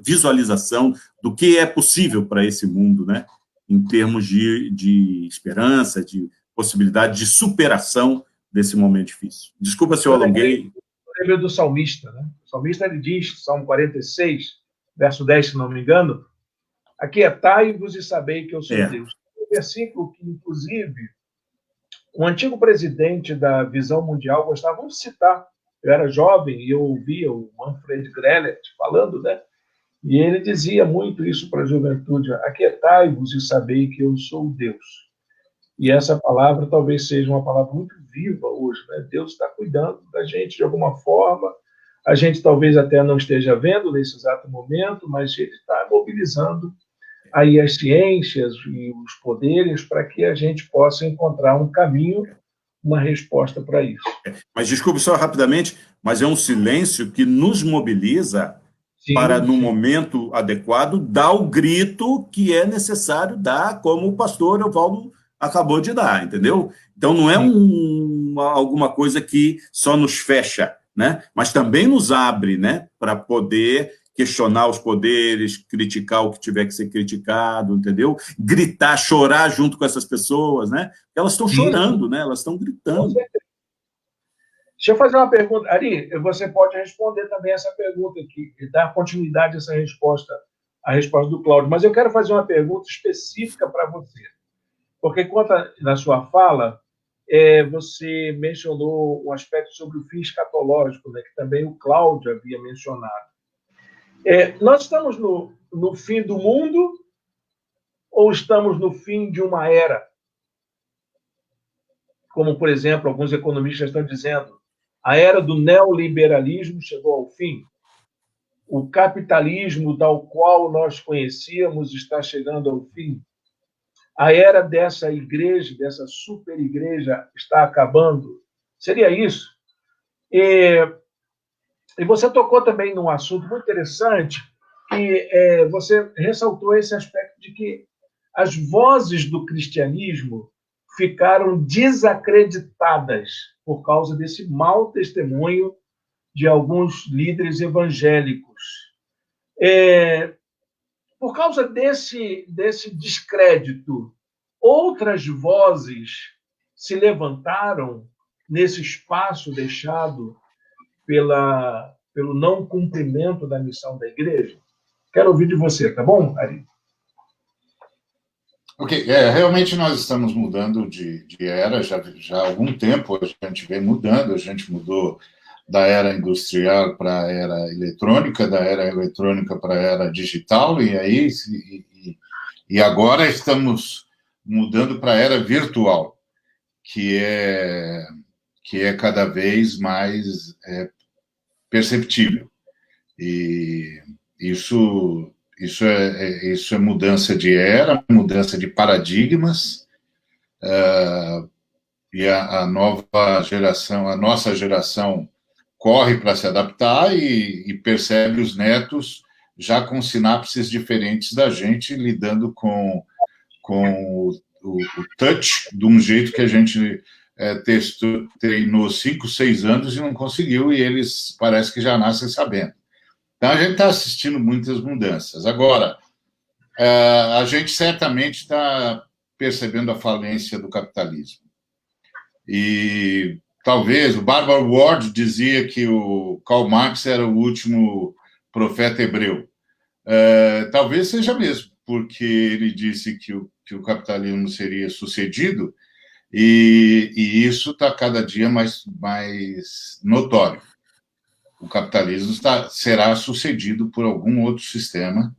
Speaker 3: visualização do que é possível para esse mundo, né? Em termos de esperança, de possibilidade de superação desse momento difícil. Desculpa se eu alonguei.
Speaker 1: Eu lembrei do salmista, né? O salmista, ele diz, Salmo 46, verso 10, se não me engano, aquietai-vos e sabei que eu sou Deus. Um versículo que, inclusive, um antigo presidente da Visão Mundial gostava de citar. Eu era jovem e eu ouvia o Manfred Grelet falando, né? E ele dizia muito isso para a juventude: aquietai-vos e sabei que eu sou Deus. E essa palavra talvez seja uma palavra muito viva hoje, né? Deus está cuidando da gente de alguma forma. A gente talvez até não esteja vendo nesse exato momento, mas ele está mobilizando aí as ciências e os poderes para que a gente possa encontrar um caminho, uma resposta para isso.
Speaker 3: Mas desculpe só rapidamente, mas é um silêncio que nos mobiliza para, no momento adequado, dar o grito que é necessário dar, como o pastor Evaldo acabou de dar, entendeu? Então não é alguma coisa que só nos fecha, né? Mas também nos abre, né? Para poder questionar os poderes, criticar o que tiver que ser criticado, entendeu? Gritar, chorar junto com essas pessoas, né? Elas estão chorando, né? Elas estão gritando.
Speaker 1: Deixa eu fazer uma pergunta. Ari, você pode responder também essa pergunta aqui, e dar continuidade a essa resposta, a resposta do Cláudio. Mas eu quero fazer uma pergunta específica para você. Porque, na sua fala, você mencionou um aspecto sobre o fim escatológico, né, que também o Cláudio havia mencionado. Nós estamos no fim do mundo ou estamos no fim de uma era? Como, por exemplo, alguns economistas estão dizendo, a era do neoliberalismo chegou ao fim. O capitalismo tal qual nós conhecíamos está chegando ao fim. A era dessa igreja, dessa super igreja, está acabando. Seria isso? E você tocou também num assunto muito interessante, e você ressaltou esse aspecto de que as vozes do cristianismo ficaram desacreditadas por causa desse mau testemunho de alguns líderes evangélicos. Por causa desse descrédito, outras vozes se levantaram nesse espaço deixado pelo não cumprimento da missão da igreja. Quero ouvir de você, tá bom, Ari?
Speaker 2: Ok, realmente nós estamos mudando de era, já há algum tempo a gente vem mudando, a gente mudou da era industrial para a era eletrônica, da era eletrônica para a era digital, e agora estamos mudando para a era virtual, que é cada vez mais perceptível. E isso Isso é mudança de era, mudança de paradigmas, e a nova geração, a nossa geração corre para se adaptar e percebe os netos já com sinapses diferentes da gente, lidando com o touch de um jeito que a gente treinou 5, 6 anos e não conseguiu, e eles parece que já nascem sabendo. Então, a gente está assistindo muitas mudanças. Agora, a gente certamente está percebendo a falência do capitalismo. E talvez o Barbara Ward dizia que o Karl Marx era o último profeta hebreu. Talvez seja mesmo, porque ele disse que o capitalismo seria sucedido, e isso está cada dia mais notório. O capitalismo será sucedido por algum outro sistema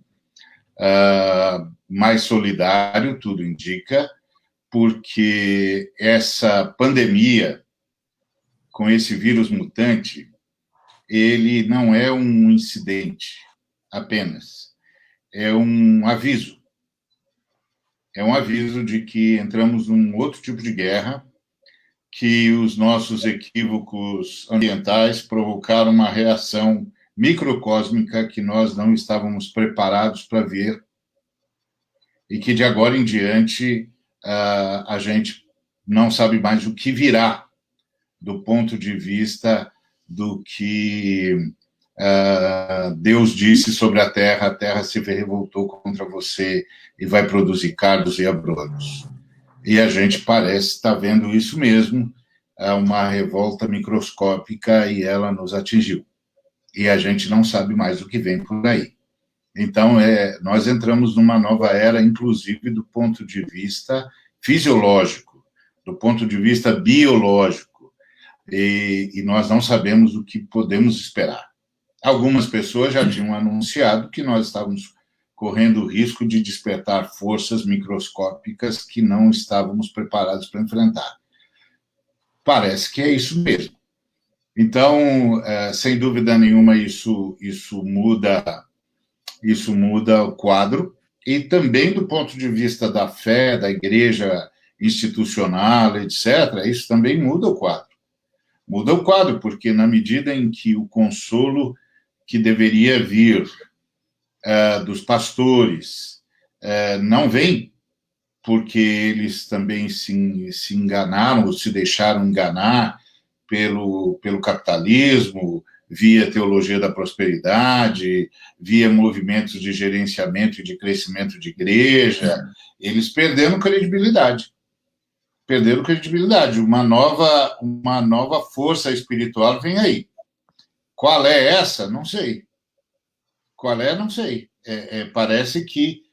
Speaker 2: mais solidário, tudo indica, porque essa pandemia, com esse vírus mutante, ele não é um incidente apenas, é um aviso. É um aviso de que entramos num outro tipo de guerra, que os nossos equívocos ambientais provocaram uma reação microcósmica que nós não estávamos preparados para ver, e que de agora em diante a gente não sabe mais o que virá do ponto de vista do que Deus disse sobre a terra se revoltou contra você e vai produzir cardos e abrolhos. E a gente parece estar vendo isso mesmo, uma revolta microscópica, e ela nos atingiu. E a gente não sabe mais o que vem por aí. Então, nós entramos numa nova era, inclusive do ponto de vista fisiológico, do ponto de vista biológico, e nós não sabemos o que podemos esperar. Algumas pessoas já tinham anunciado que nós estávamos correndo o risco de despertar forças microscópicas que não estávamos preparados para enfrentar. Parece que é isso mesmo. Então, sem dúvida nenhuma, isso muda o quadro, e também do ponto de vista da fé, da igreja institucional, etc., isso também muda o quadro. Muda o quadro, porque na medida em que o consolo que deveria vir dos pastores não vem, porque eles também se enganaram, ou se deixaram enganar pelo capitalismo, via teologia da prosperidade, via movimentos de gerenciamento e de crescimento de igreja, eles perderam credibilidade. Uma nova força espiritual vem aí. Qual é essa? Não sei. Qual é? Não sei. Parece que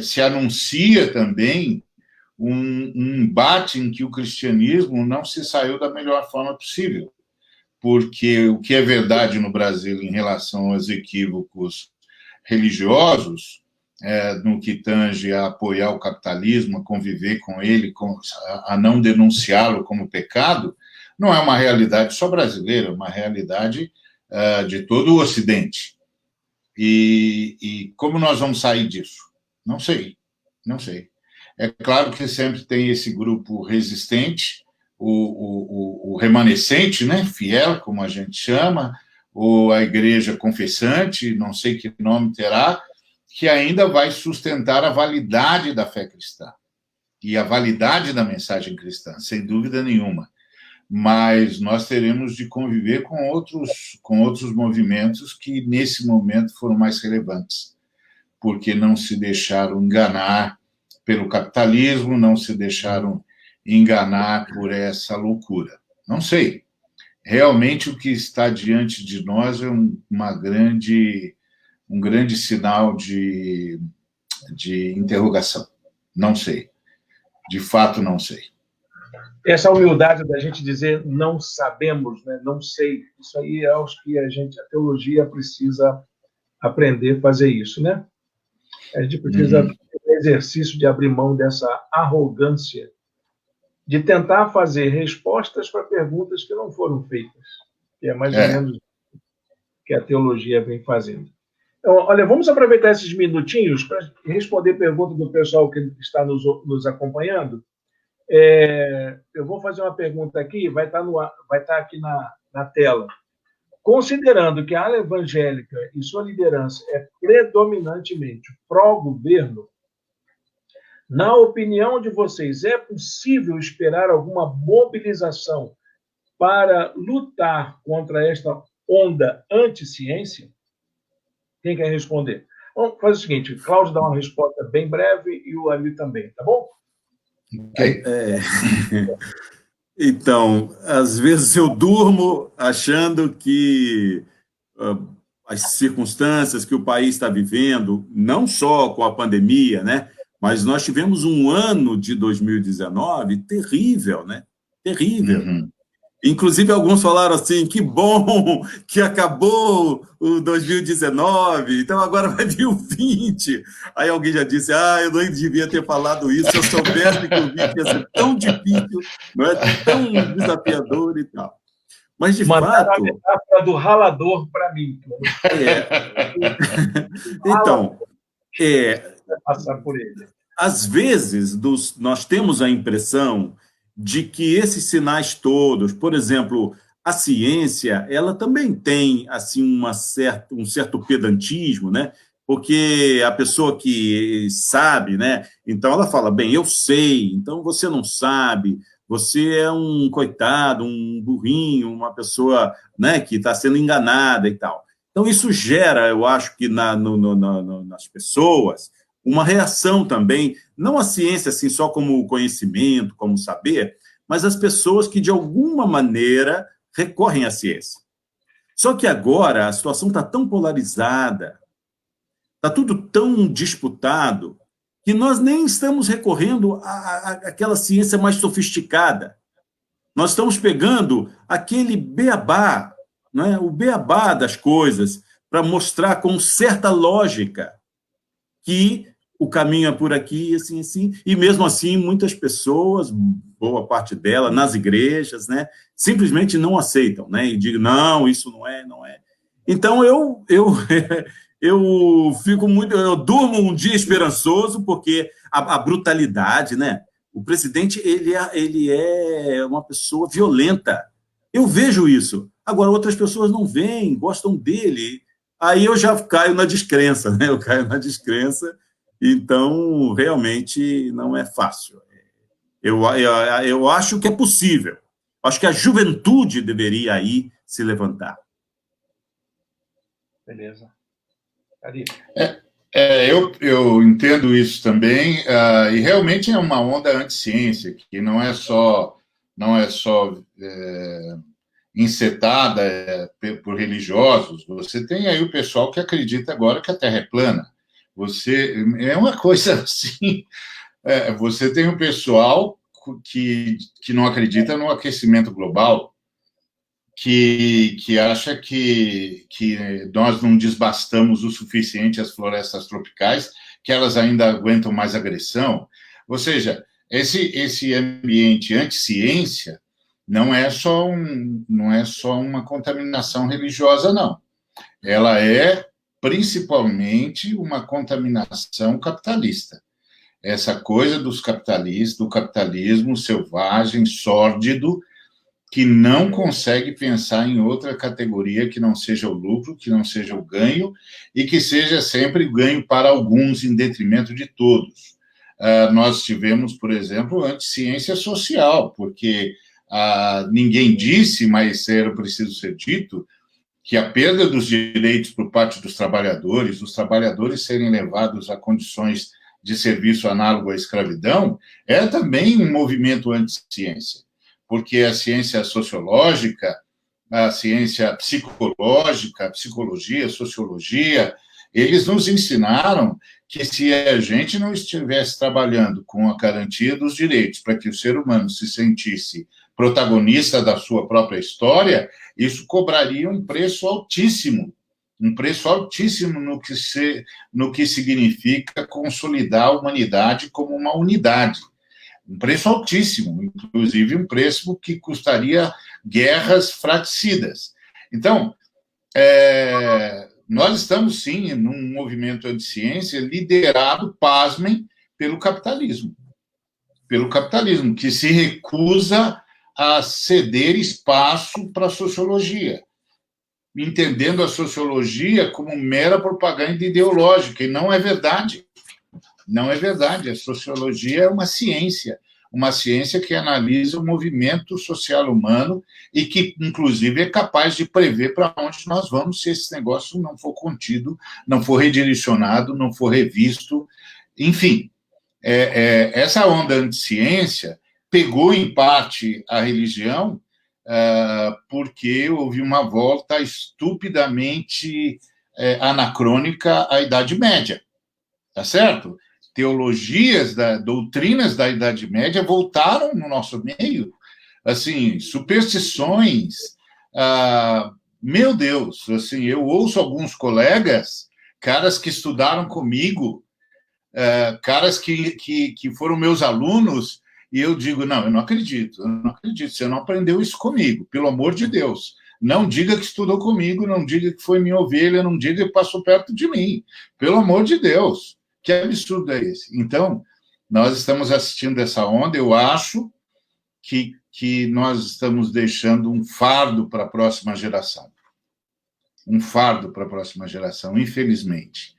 Speaker 2: se anuncia também um embate em que o cristianismo não se saiu da melhor forma possível, porque o que é verdade no Brasil em relação aos equívocos religiosos, no que tange a apoiar o capitalismo, a conviver com ele, a não denunciá-lo como pecado, não é uma realidade só brasileira, é uma realidade de todo o Ocidente. E como nós vamos sair disso? Não sei. É claro que sempre tem esse grupo resistente, o remanescente, né, fiel, como a gente chama, ou a igreja confessante, não sei que nome terá, que ainda vai sustentar a validade da fé cristã e a validade da mensagem cristã, sem dúvida nenhuma. Mas nós teremos de conviver com outros movimentos que, nesse momento, foram mais relevantes, porque não se deixaram enganar pelo capitalismo, não se deixaram enganar por essa loucura. Não sei. Realmente, o que está diante de nós é um grande sinal de interrogação. Não sei. De fato, não sei.
Speaker 1: Essa humildade da gente dizer não sabemos, né? Não sei, isso aí é o que a teologia precisa aprender a fazer isso, né? A gente precisa ter um exercício de abrir mão dessa arrogância, de tentar fazer respostas para perguntas que não foram feitas, que é mais ou menos o que a teologia vem fazendo. Olha, vamos aproveitar esses minutinhos para responder perguntas do pessoal que está nos acompanhando. Eu vou fazer uma pergunta aqui, vai estar aqui na tela. Considerando que a ala evangélica e sua liderança é predominantemente pró-governo, na opinião de vocês, é possível esperar alguma mobilização para lutar contra esta onda anti-ciência? Quem quer responder? Vamos fazer o seguinte, o Cláudio dá uma resposta bem breve e o Ali também, tá bom?
Speaker 2: Okay.
Speaker 3: Então, às vezes eu durmo achando que as circunstâncias que o país está vivendo, não só com a pandemia, né? Mas nós tivemos um ano de 2019 terrível, né? Terrível.
Speaker 2: Uhum.
Speaker 3: Inclusive, alguns falaram assim, que bom que acabou o 2019, então agora vai vir o 20. Aí alguém já disse, eu não devia ter falado isso, se eu soubesse que o 20 ia ser tão difícil, não é tão desafiador e tal. Mas, de fato...
Speaker 1: a metáfora do ralador para mim.
Speaker 3: Então,
Speaker 1: passar por ele.
Speaker 3: Às vezes, nós temos a impressão de que esses sinais todos, por exemplo, a ciência, ela também tem assim um certo pedantismo, né? Porque a pessoa que sabe, né? Então ela fala, bem, eu sei, então você não sabe, você é um coitado, um burrinho, uma pessoa, né, que está sendo enganada e tal. Então isso gera, eu acho que nas pessoas uma reação também, não a ciência assim só como conhecimento, como saber, mas as pessoas que de alguma maneira recorrem à ciência. Só que agora a situação está tão polarizada, está tudo tão disputado, que nós nem estamos recorrendo àquela ciência mais sofisticada. Nós estamos pegando aquele beabá, né, o beabá das coisas, para mostrar com certa lógica que o caminho é por aqui, assim, assim, e mesmo assim muitas pessoas, boa parte delas, nas igrejas, né, simplesmente não aceitam, né, e digam, não, isso não é. Então eu fico muito, eu durmo um dia esperançoso, porque a brutalidade, né, o presidente, ele é uma pessoa violenta, eu vejo isso, agora outras pessoas não veem, gostam dele. Aí eu já caio na descrença, né? Então, realmente, não é fácil. Eu acho que é possível. Acho que a juventude deveria aí se levantar.
Speaker 1: Beleza. Ali.
Speaker 2: Eu entendo isso também, e realmente é uma onda anti-ciência, que não é só encetada por religiosos. Você tem aí o pessoal que acredita agora que a Terra é plana. É uma coisa assim. Você tem o pessoal que não acredita no aquecimento global, que acha que nós não desbastamos o suficiente as florestas tropicais, que elas ainda aguentam mais agressão. Ou seja, esse ambiente anti-ciência não é só uma contaminação religiosa, não. Ela é principalmente uma contaminação capitalista. Essa coisa do capitalismo selvagem, sórdido, que não consegue pensar em outra categoria que não seja o lucro, que não seja o ganho, e que seja sempre ganho para alguns em detrimento de todos. Nós tivemos, por exemplo, anti-ciência social, porque ninguém disse, mas era preciso ser dito, que a perda dos direitos por parte dos trabalhadores, os trabalhadores serem levados a condições de serviço análogo à escravidão, é também um movimento anti-ciência, porque a ciência sociológica, a ciência psicológica, a psicologia, a sociologia, eles nos ensinaram que se a gente não estivesse trabalhando com a garantia dos direitos para que o ser humano se sentisse protagonista da sua própria história, isso cobraria um preço altíssimo no que significa consolidar a humanidade como uma unidade. Um preço altíssimo, inclusive um preço que custaria guerras fratricidas. Então, Nós estamos, sim, num movimento anti-ciência liderado, pasmem, pelo capitalismo. Pelo capitalismo, que se recusa a ceder espaço para a sociologia, entendendo a sociologia como mera propaganda ideológica, e não é verdade. Não é verdade. A sociologia é uma ciência que analisa o movimento social humano e que, inclusive, é capaz de prever para onde nós vamos se esse negócio não for contido, não for redirecionado, não for revisto. Enfim, essa onda anti-ciência pegou, em parte, a religião, porque houve uma volta estupidamente anacrônica à Idade Média, tá certo? Teologias, doutrinas da Idade Média voltaram no nosso meio, assim, superstições, meu Deus, assim, eu ouço alguns colegas, caras que estudaram comigo, caras que foram meus alunos, e eu digo, não, eu não acredito, você não aprendeu isso comigo, pelo amor de Deus. Não diga que estudou comigo, não diga que foi minha ovelha, não diga que passou perto de mim, pelo amor de Deus. Que absurdo é esse? Então, nós estamos assistindo essa onda, eu acho que nós estamos deixando um fardo para a próxima geração. Um fardo para a próxima geração, infelizmente.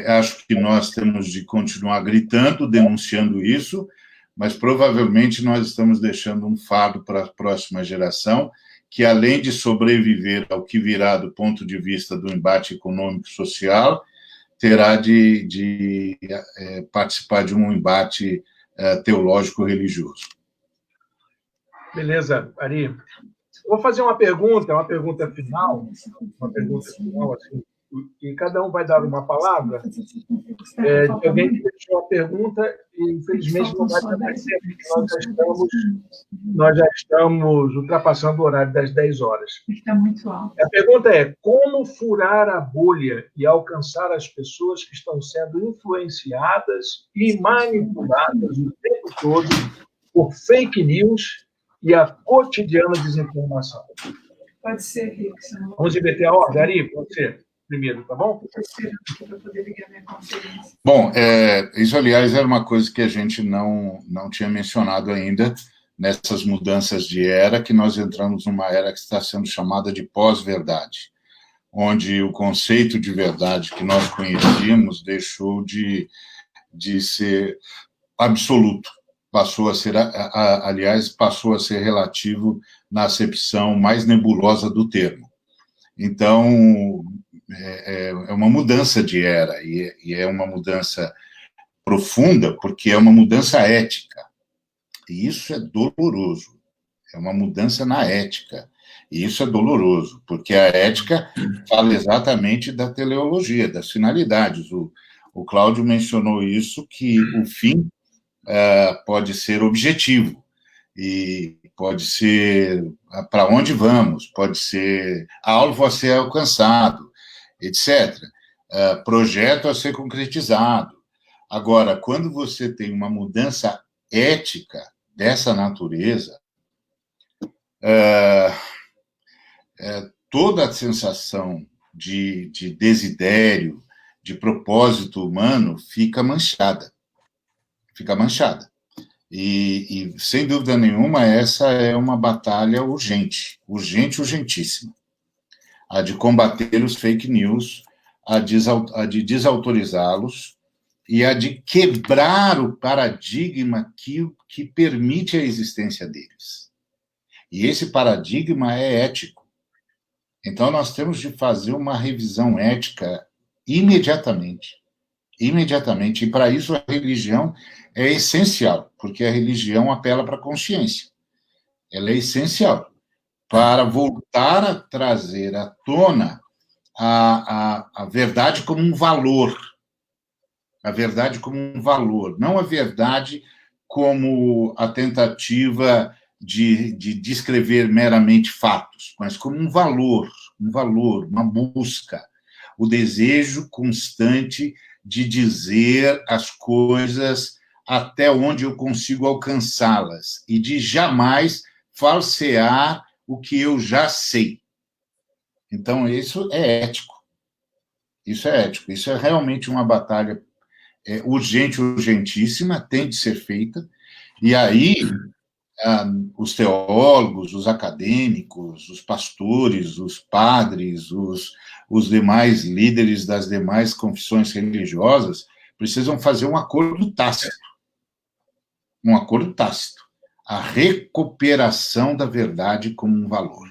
Speaker 2: Acho que nós temos de continuar gritando, denunciando isso, mas provavelmente nós estamos deixando um fardo para a próxima geração, que além de sobreviver ao que virá do ponto de vista do embate econômico e social, terá de participar de um embate teológico-religioso.
Speaker 1: Beleza, Ari. Vou fazer uma pergunta final, assim, e cada um vai dar uma palavra. De alguém que deixou a pergunta e, infelizmente, não vai ter mais tempo, porque nós já estamos ultrapassando o horário das 10 horas.
Speaker 4: Está muito alto.
Speaker 1: A pergunta é: como furar a bolha e alcançar as pessoas que estão sendo influenciadas e manipuladas o tempo todo por fake news e a cotidiana desinformação?
Speaker 4: Pode ser, Rick.
Speaker 1: Vamos inverter a ordem, Ari? Pode ser. Primeiro, tá bom?
Speaker 4: Estou esperando aqui para poder ligar minha conferência.
Speaker 2: Bom, isso, aliás, era uma coisa que a gente não tinha mencionado ainda, nessas mudanças de era, que nós entramos numa era que está sendo chamada de pós-verdade, onde o conceito de verdade que nós conhecíamos deixou de ser absoluto, passou a ser, aliás, passou a ser relativo na acepção mais nebulosa do termo. Então, é uma mudança de era, e é uma mudança profunda, porque é uma mudança ética. E isso é doloroso. É uma mudança na ética. E isso é doloroso, porque a ética fala exatamente da teleologia, das finalidades. O Cláudio mencionou isso, que o fim pode ser objetivo, e pode ser para onde vamos, pode ser alvo a ser alcançado, etc. Projeto a ser concretizado. Agora, quando você tem uma mudança ética dessa natureza, toda a sensação de desidério, de propósito humano, fica manchada. Fica manchada. E, sem dúvida nenhuma, essa é uma batalha urgentíssima. A de combater os fake news, a de desautorizá-los, e a de quebrar o paradigma que permite a existência deles. E esse paradigma é ético. Então, nós temos de fazer uma revisão ética imediatamente. E, para isso, a religião é essencial, porque a religião apela para a consciência. Ela é essencial para voltar a trazer à tona a verdade como um valor. A verdade como um valor, não a verdade como a tentativa de descrever meramente fatos, mas como um valor, uma busca, o desejo constante de dizer as coisas até onde eu consigo alcançá-las e de jamais falsear o que eu já sei. Então, isso é ético. Isso é ético. Isso é realmente uma batalha urgente, urgentíssima, tem de ser feita. E aí, os teólogos, os acadêmicos, os pastores, os padres, os demais líderes das demais confissões religiosas precisam fazer um acordo tácito. Um acordo tácito. A recuperação da verdade como um valor.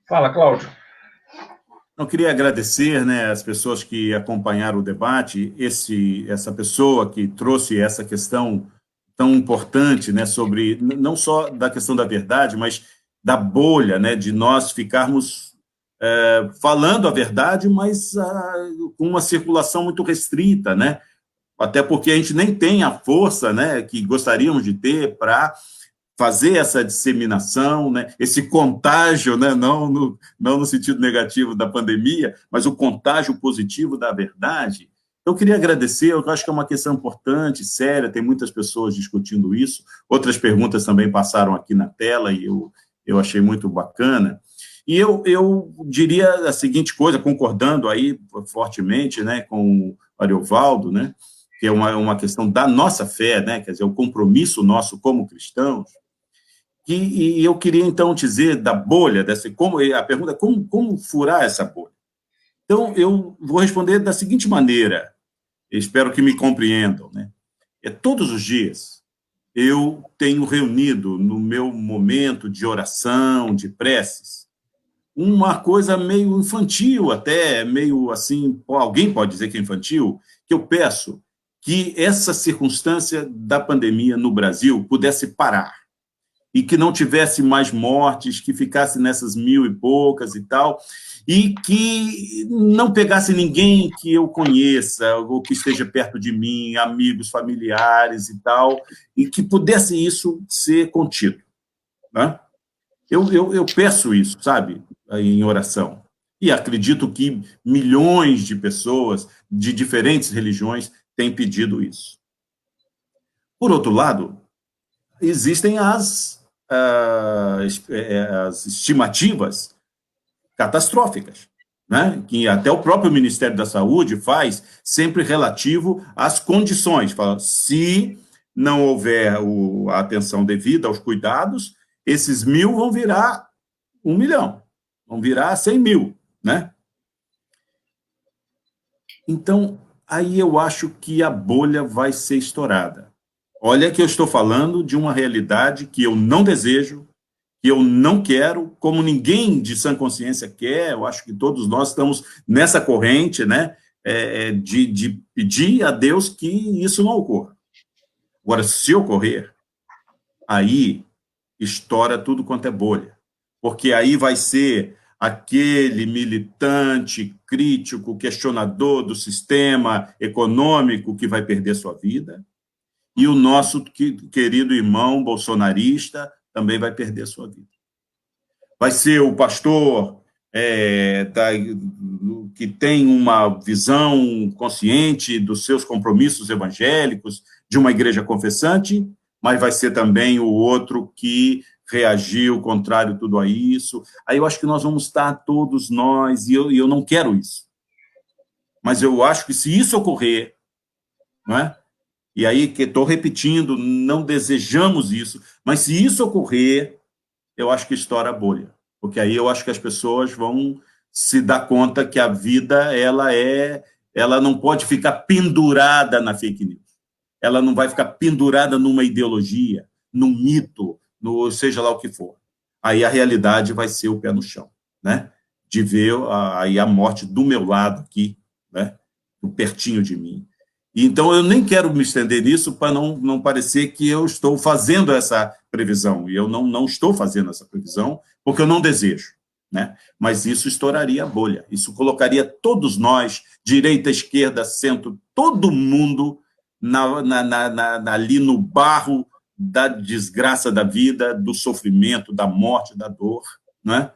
Speaker 1: Fala, Cláudio.
Speaker 3: Eu queria agradecer, né, as pessoas que acompanharam o debate, essa pessoa que trouxe essa questão tão importante, né, sobre não só da questão da verdade, mas da bolha, né, de nós ficarmos falando a verdade, mas com uma circulação muito restrita, né, até porque a gente nem tem a força, né, que gostaríamos de ter para fazer essa disseminação, né, esse contágio, né, não no sentido negativo da pandemia, mas o contágio positivo da verdade. Eu queria agradecer, eu acho que é uma questão importante, séria, tem muitas pessoas discutindo isso, outras perguntas também passaram aqui na tela e eu achei muito bacana. E eu diria a seguinte coisa, concordando aí fortemente, né, com o Ariovaldo, né, que é uma questão da nossa fé, né, quer dizer, o compromisso nosso como cristãos. E eu queria, então, dizer da bolha, a pergunta é como furar essa bolha? Então, eu vou responder da seguinte maneira, espero que me compreendam, né? Todos os dias eu tenho reunido no meu momento de oração, de preces, uma coisa meio infantil até, meio assim, alguém pode dizer que é infantil, que eu peço que essa circunstância da pandemia no Brasil pudesse parar, e que não tivesse mais mortes, que ficasse nessas 1.000 e poucas e tal, e que não pegasse ninguém que eu conheça, ou que esteja perto de mim, amigos, familiares e tal, e que pudesse isso ser contido. Né? Eu peço isso, sabe, em oração. E acredito que milhões de pessoas de diferentes religiões têm pedido isso. Por outro lado, existem as estimativas catastróficas, né? Que até o próprio Ministério da Saúde faz, sempre relativo às condições. Fala, se não houver a atenção devida aos cuidados, esses 1.000 vão virar 1 milhão, vão virar 100 mil, né? Então, aí eu acho que a bolha vai ser estourada. Olha que eu estou falando de uma realidade que eu não desejo, que eu não quero, como ninguém de sã consciência quer. Eu acho que todos nós estamos nessa corrente, né, de pedir a Deus que isso não ocorra. Agora, se ocorrer, aí estoura tudo quanto é bolha, porque aí vai ser aquele militante, crítico, questionador do sistema econômico que vai perder sua vida, e o nosso querido irmão bolsonarista também vai perder sua vida. Vai ser o pastor que tem uma visão consciente dos seus compromissos evangélicos, de uma igreja confessante, mas vai ser também o outro que reagiu contrário tudo a isso. Aí eu acho que nós vamos estar todos nós, e eu não quero isso. Mas eu acho que se isso ocorrer, não é? E aí, que estou repetindo, não desejamos isso, mas se isso ocorrer, eu acho que estoura a bolha, porque aí eu acho que as pessoas vão se dar conta que a vida, ela não pode ficar pendurada na fake news, ela não vai ficar pendurada numa ideologia, num mito, seja lá o que for. Aí a realidade vai ser o pé no chão, né? De ver aí a morte do meu lado aqui, né? Pertinho de mim. Então, eu nem quero me estender nisso para não parecer que eu estou fazendo essa previsão. E eu não estou fazendo essa previsão porque eu não desejo, né? Mas isso estouraria a bolha. Isso colocaria todos nós, direita, esquerda, centro, todo mundo ali no barro da desgraça da vida, do sofrimento, da morte, da dor, né?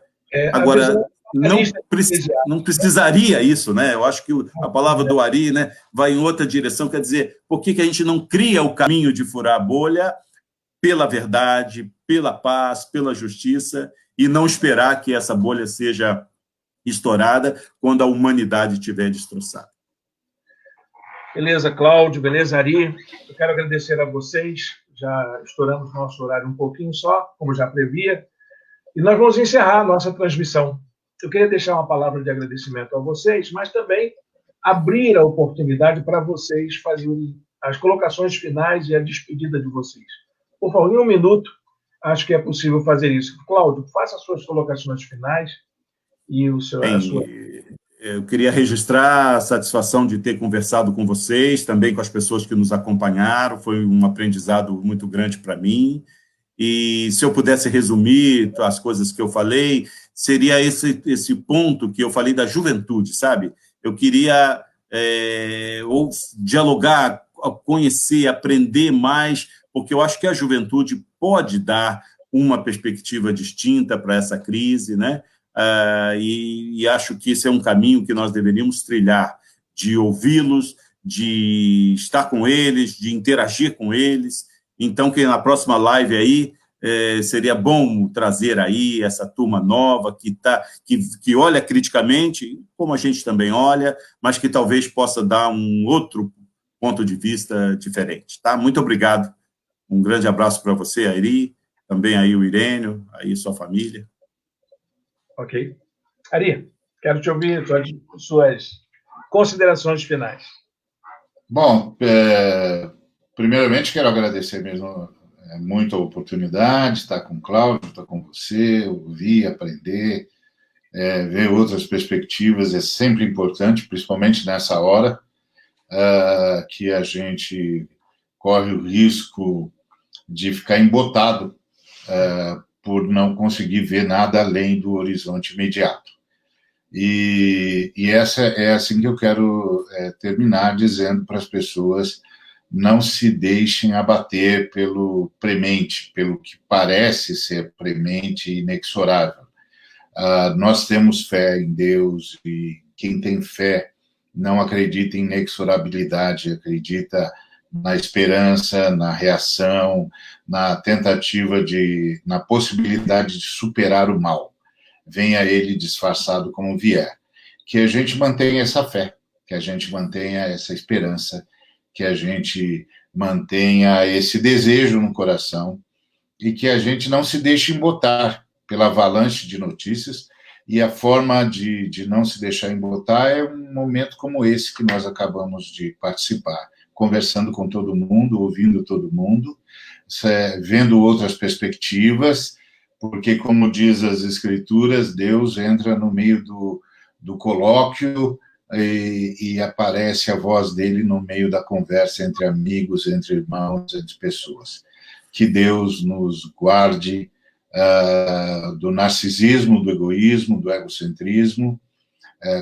Speaker 3: Agora, não precisaria isso, né? Eu acho que a palavra do Ari, né, vai em outra direção, quer dizer, por que a gente não cria o caminho de furar a bolha pela verdade, pela paz, pela justiça, e não esperar que essa bolha seja estourada quando a humanidade estiver destroçada.
Speaker 1: Beleza, Cláudio, beleza, Ari? Eu quero agradecer a vocês, já estouramos nosso horário um pouquinho só, como já previa, e nós vamos encerrar a nossa transmissão. Eu queria deixar uma palavra de agradecimento a vocês, mas também abrir a oportunidade para vocês fazerem as colocações finais e a despedida de vocês. Por favor, em um minuto, acho que é possível fazer isso. Cláudio, faça as suas colocações finais e a sua...
Speaker 3: Eu queria registrar a satisfação de ter conversado com vocês, também com as pessoas que nos acompanharam, foi um aprendizado muito grande para mim, e se eu pudesse resumir as coisas que eu falei, seria esse ponto que eu falei da juventude, sabe? Eu queria dialogar, conhecer, aprender mais, porque eu acho que a juventude pode dar uma perspectiva distinta para essa crise, né? E acho que esse é um caminho que nós deveríamos trilhar, de ouvi-los, de estar com eles, de interagir com eles. Então, que na próxima live aí, seria bom trazer aí essa turma nova, que olha criticamente, como a gente também olha, mas que talvez possa dar um outro ponto de vista diferente. Tá? Muito obrigado. Um grande abraço para você, Ari, também aí o Irênio, aí sua família.
Speaker 1: Ok. Ari, quero te ouvir suas considerações finais.
Speaker 2: Bom, primeiramente quero agradecer mesmo muito a oportunidade, estar com o Cláudio, estar com você, ouvir, aprender, ver outras perspectivas é sempre importante, principalmente nessa hora que a gente corre o risco de ficar embotado por não conseguir ver nada além do horizonte imediato. E essa é assim que eu quero terminar dizendo para as pessoas: não se deixem abater pelo premente, pelo que parece ser premente e inexorável. Nós temos fé em Deus, e quem tem fé não acredita em inexorabilidade, acredita na esperança, na reação, na tentativa na possibilidade de superar o mal. Venha ele disfarçado como vier. Que a gente mantenha essa fé, que a gente mantenha essa esperança, que a gente mantenha esse desejo no coração e que a gente não se deixe embotar pela avalanche de notícias. E a forma de não se deixar embotar é um momento como esse que nós acabamos de participar, conversando com todo mundo, ouvindo todo mundo, vendo outras perspectivas, porque, como diz as Escrituras, Deus entra no meio do colóquio e aparece a voz dele no meio da conversa entre amigos, entre irmãos, entre pessoas. Que Deus nos guarde do narcisismo, do egoísmo, do egocentrismo.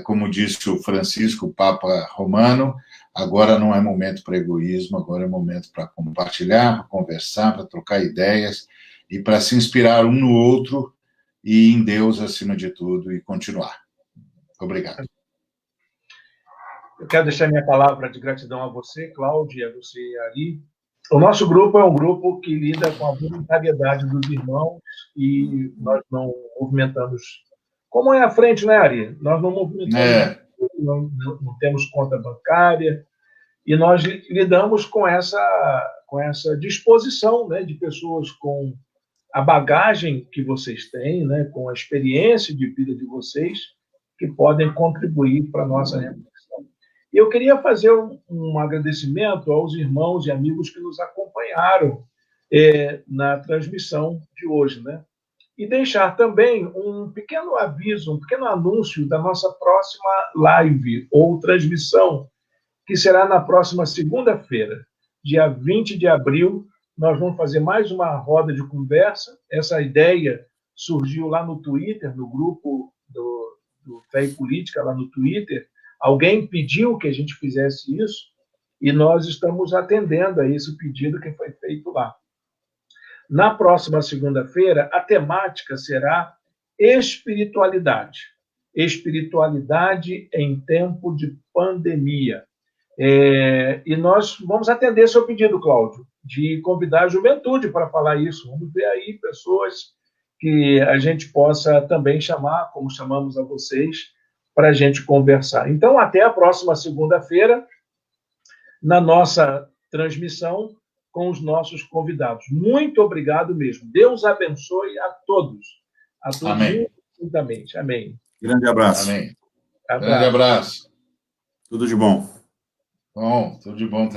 Speaker 2: Como disse o Francisco, o Papa Romano, agora não é momento para egoísmo, agora é momento para compartilhar, para conversar, para trocar ideias e para se inspirar um no outro e em Deus acima de tudo e continuar. Obrigado.
Speaker 1: Eu quero deixar minha palavra de gratidão a você, Cláudio, e a você, Ari. O nosso grupo é um grupo que lida com a voluntariedade dos irmãos e nós não movimentamos, como é à frente, né, Ari? Nós não movimentamos, não temos conta bancária e nós lidamos com essa disposição, né, de pessoas com a bagagem que vocês têm, né, com a experiência de vida de vocês, que podem contribuir para a nossa reflexão. E eu queria fazer um agradecimento aos irmãos e amigos que nos acompanharam na transmissão de hoje, né? E deixar também um pequeno aviso, um pequeno anúncio da nossa próxima live ou transmissão, que será na próxima segunda-feira, dia 20 de abril. Nós vamos fazer mais uma roda de conversa. Essa ideia surgiu lá no Twitter, no grupo do Fé e Política, lá no Twitter. Alguém pediu que a gente fizesse isso e nós estamos atendendo a esse pedido que foi feito lá. Na próxima segunda-feira, a temática será espiritualidade. Espiritualidade em tempo de pandemia. E nós vamos atender seu pedido, Cláudio, de convidar a juventude para falar isso. Vamos ver aí pessoas que a gente possa também chamar, como chamamos a vocês, para a gente conversar. Então, até a próxima segunda-feira, na nossa transmissão com os nossos convidados. Muito obrigado mesmo. Deus abençoe a todos. A todos.
Speaker 2: Amém.
Speaker 1: Juntamente. Amém.
Speaker 3: Grande abraço.
Speaker 2: Amém. Grande abraço.
Speaker 3: Tudo de bom.
Speaker 2: Bom, tudo de bom também.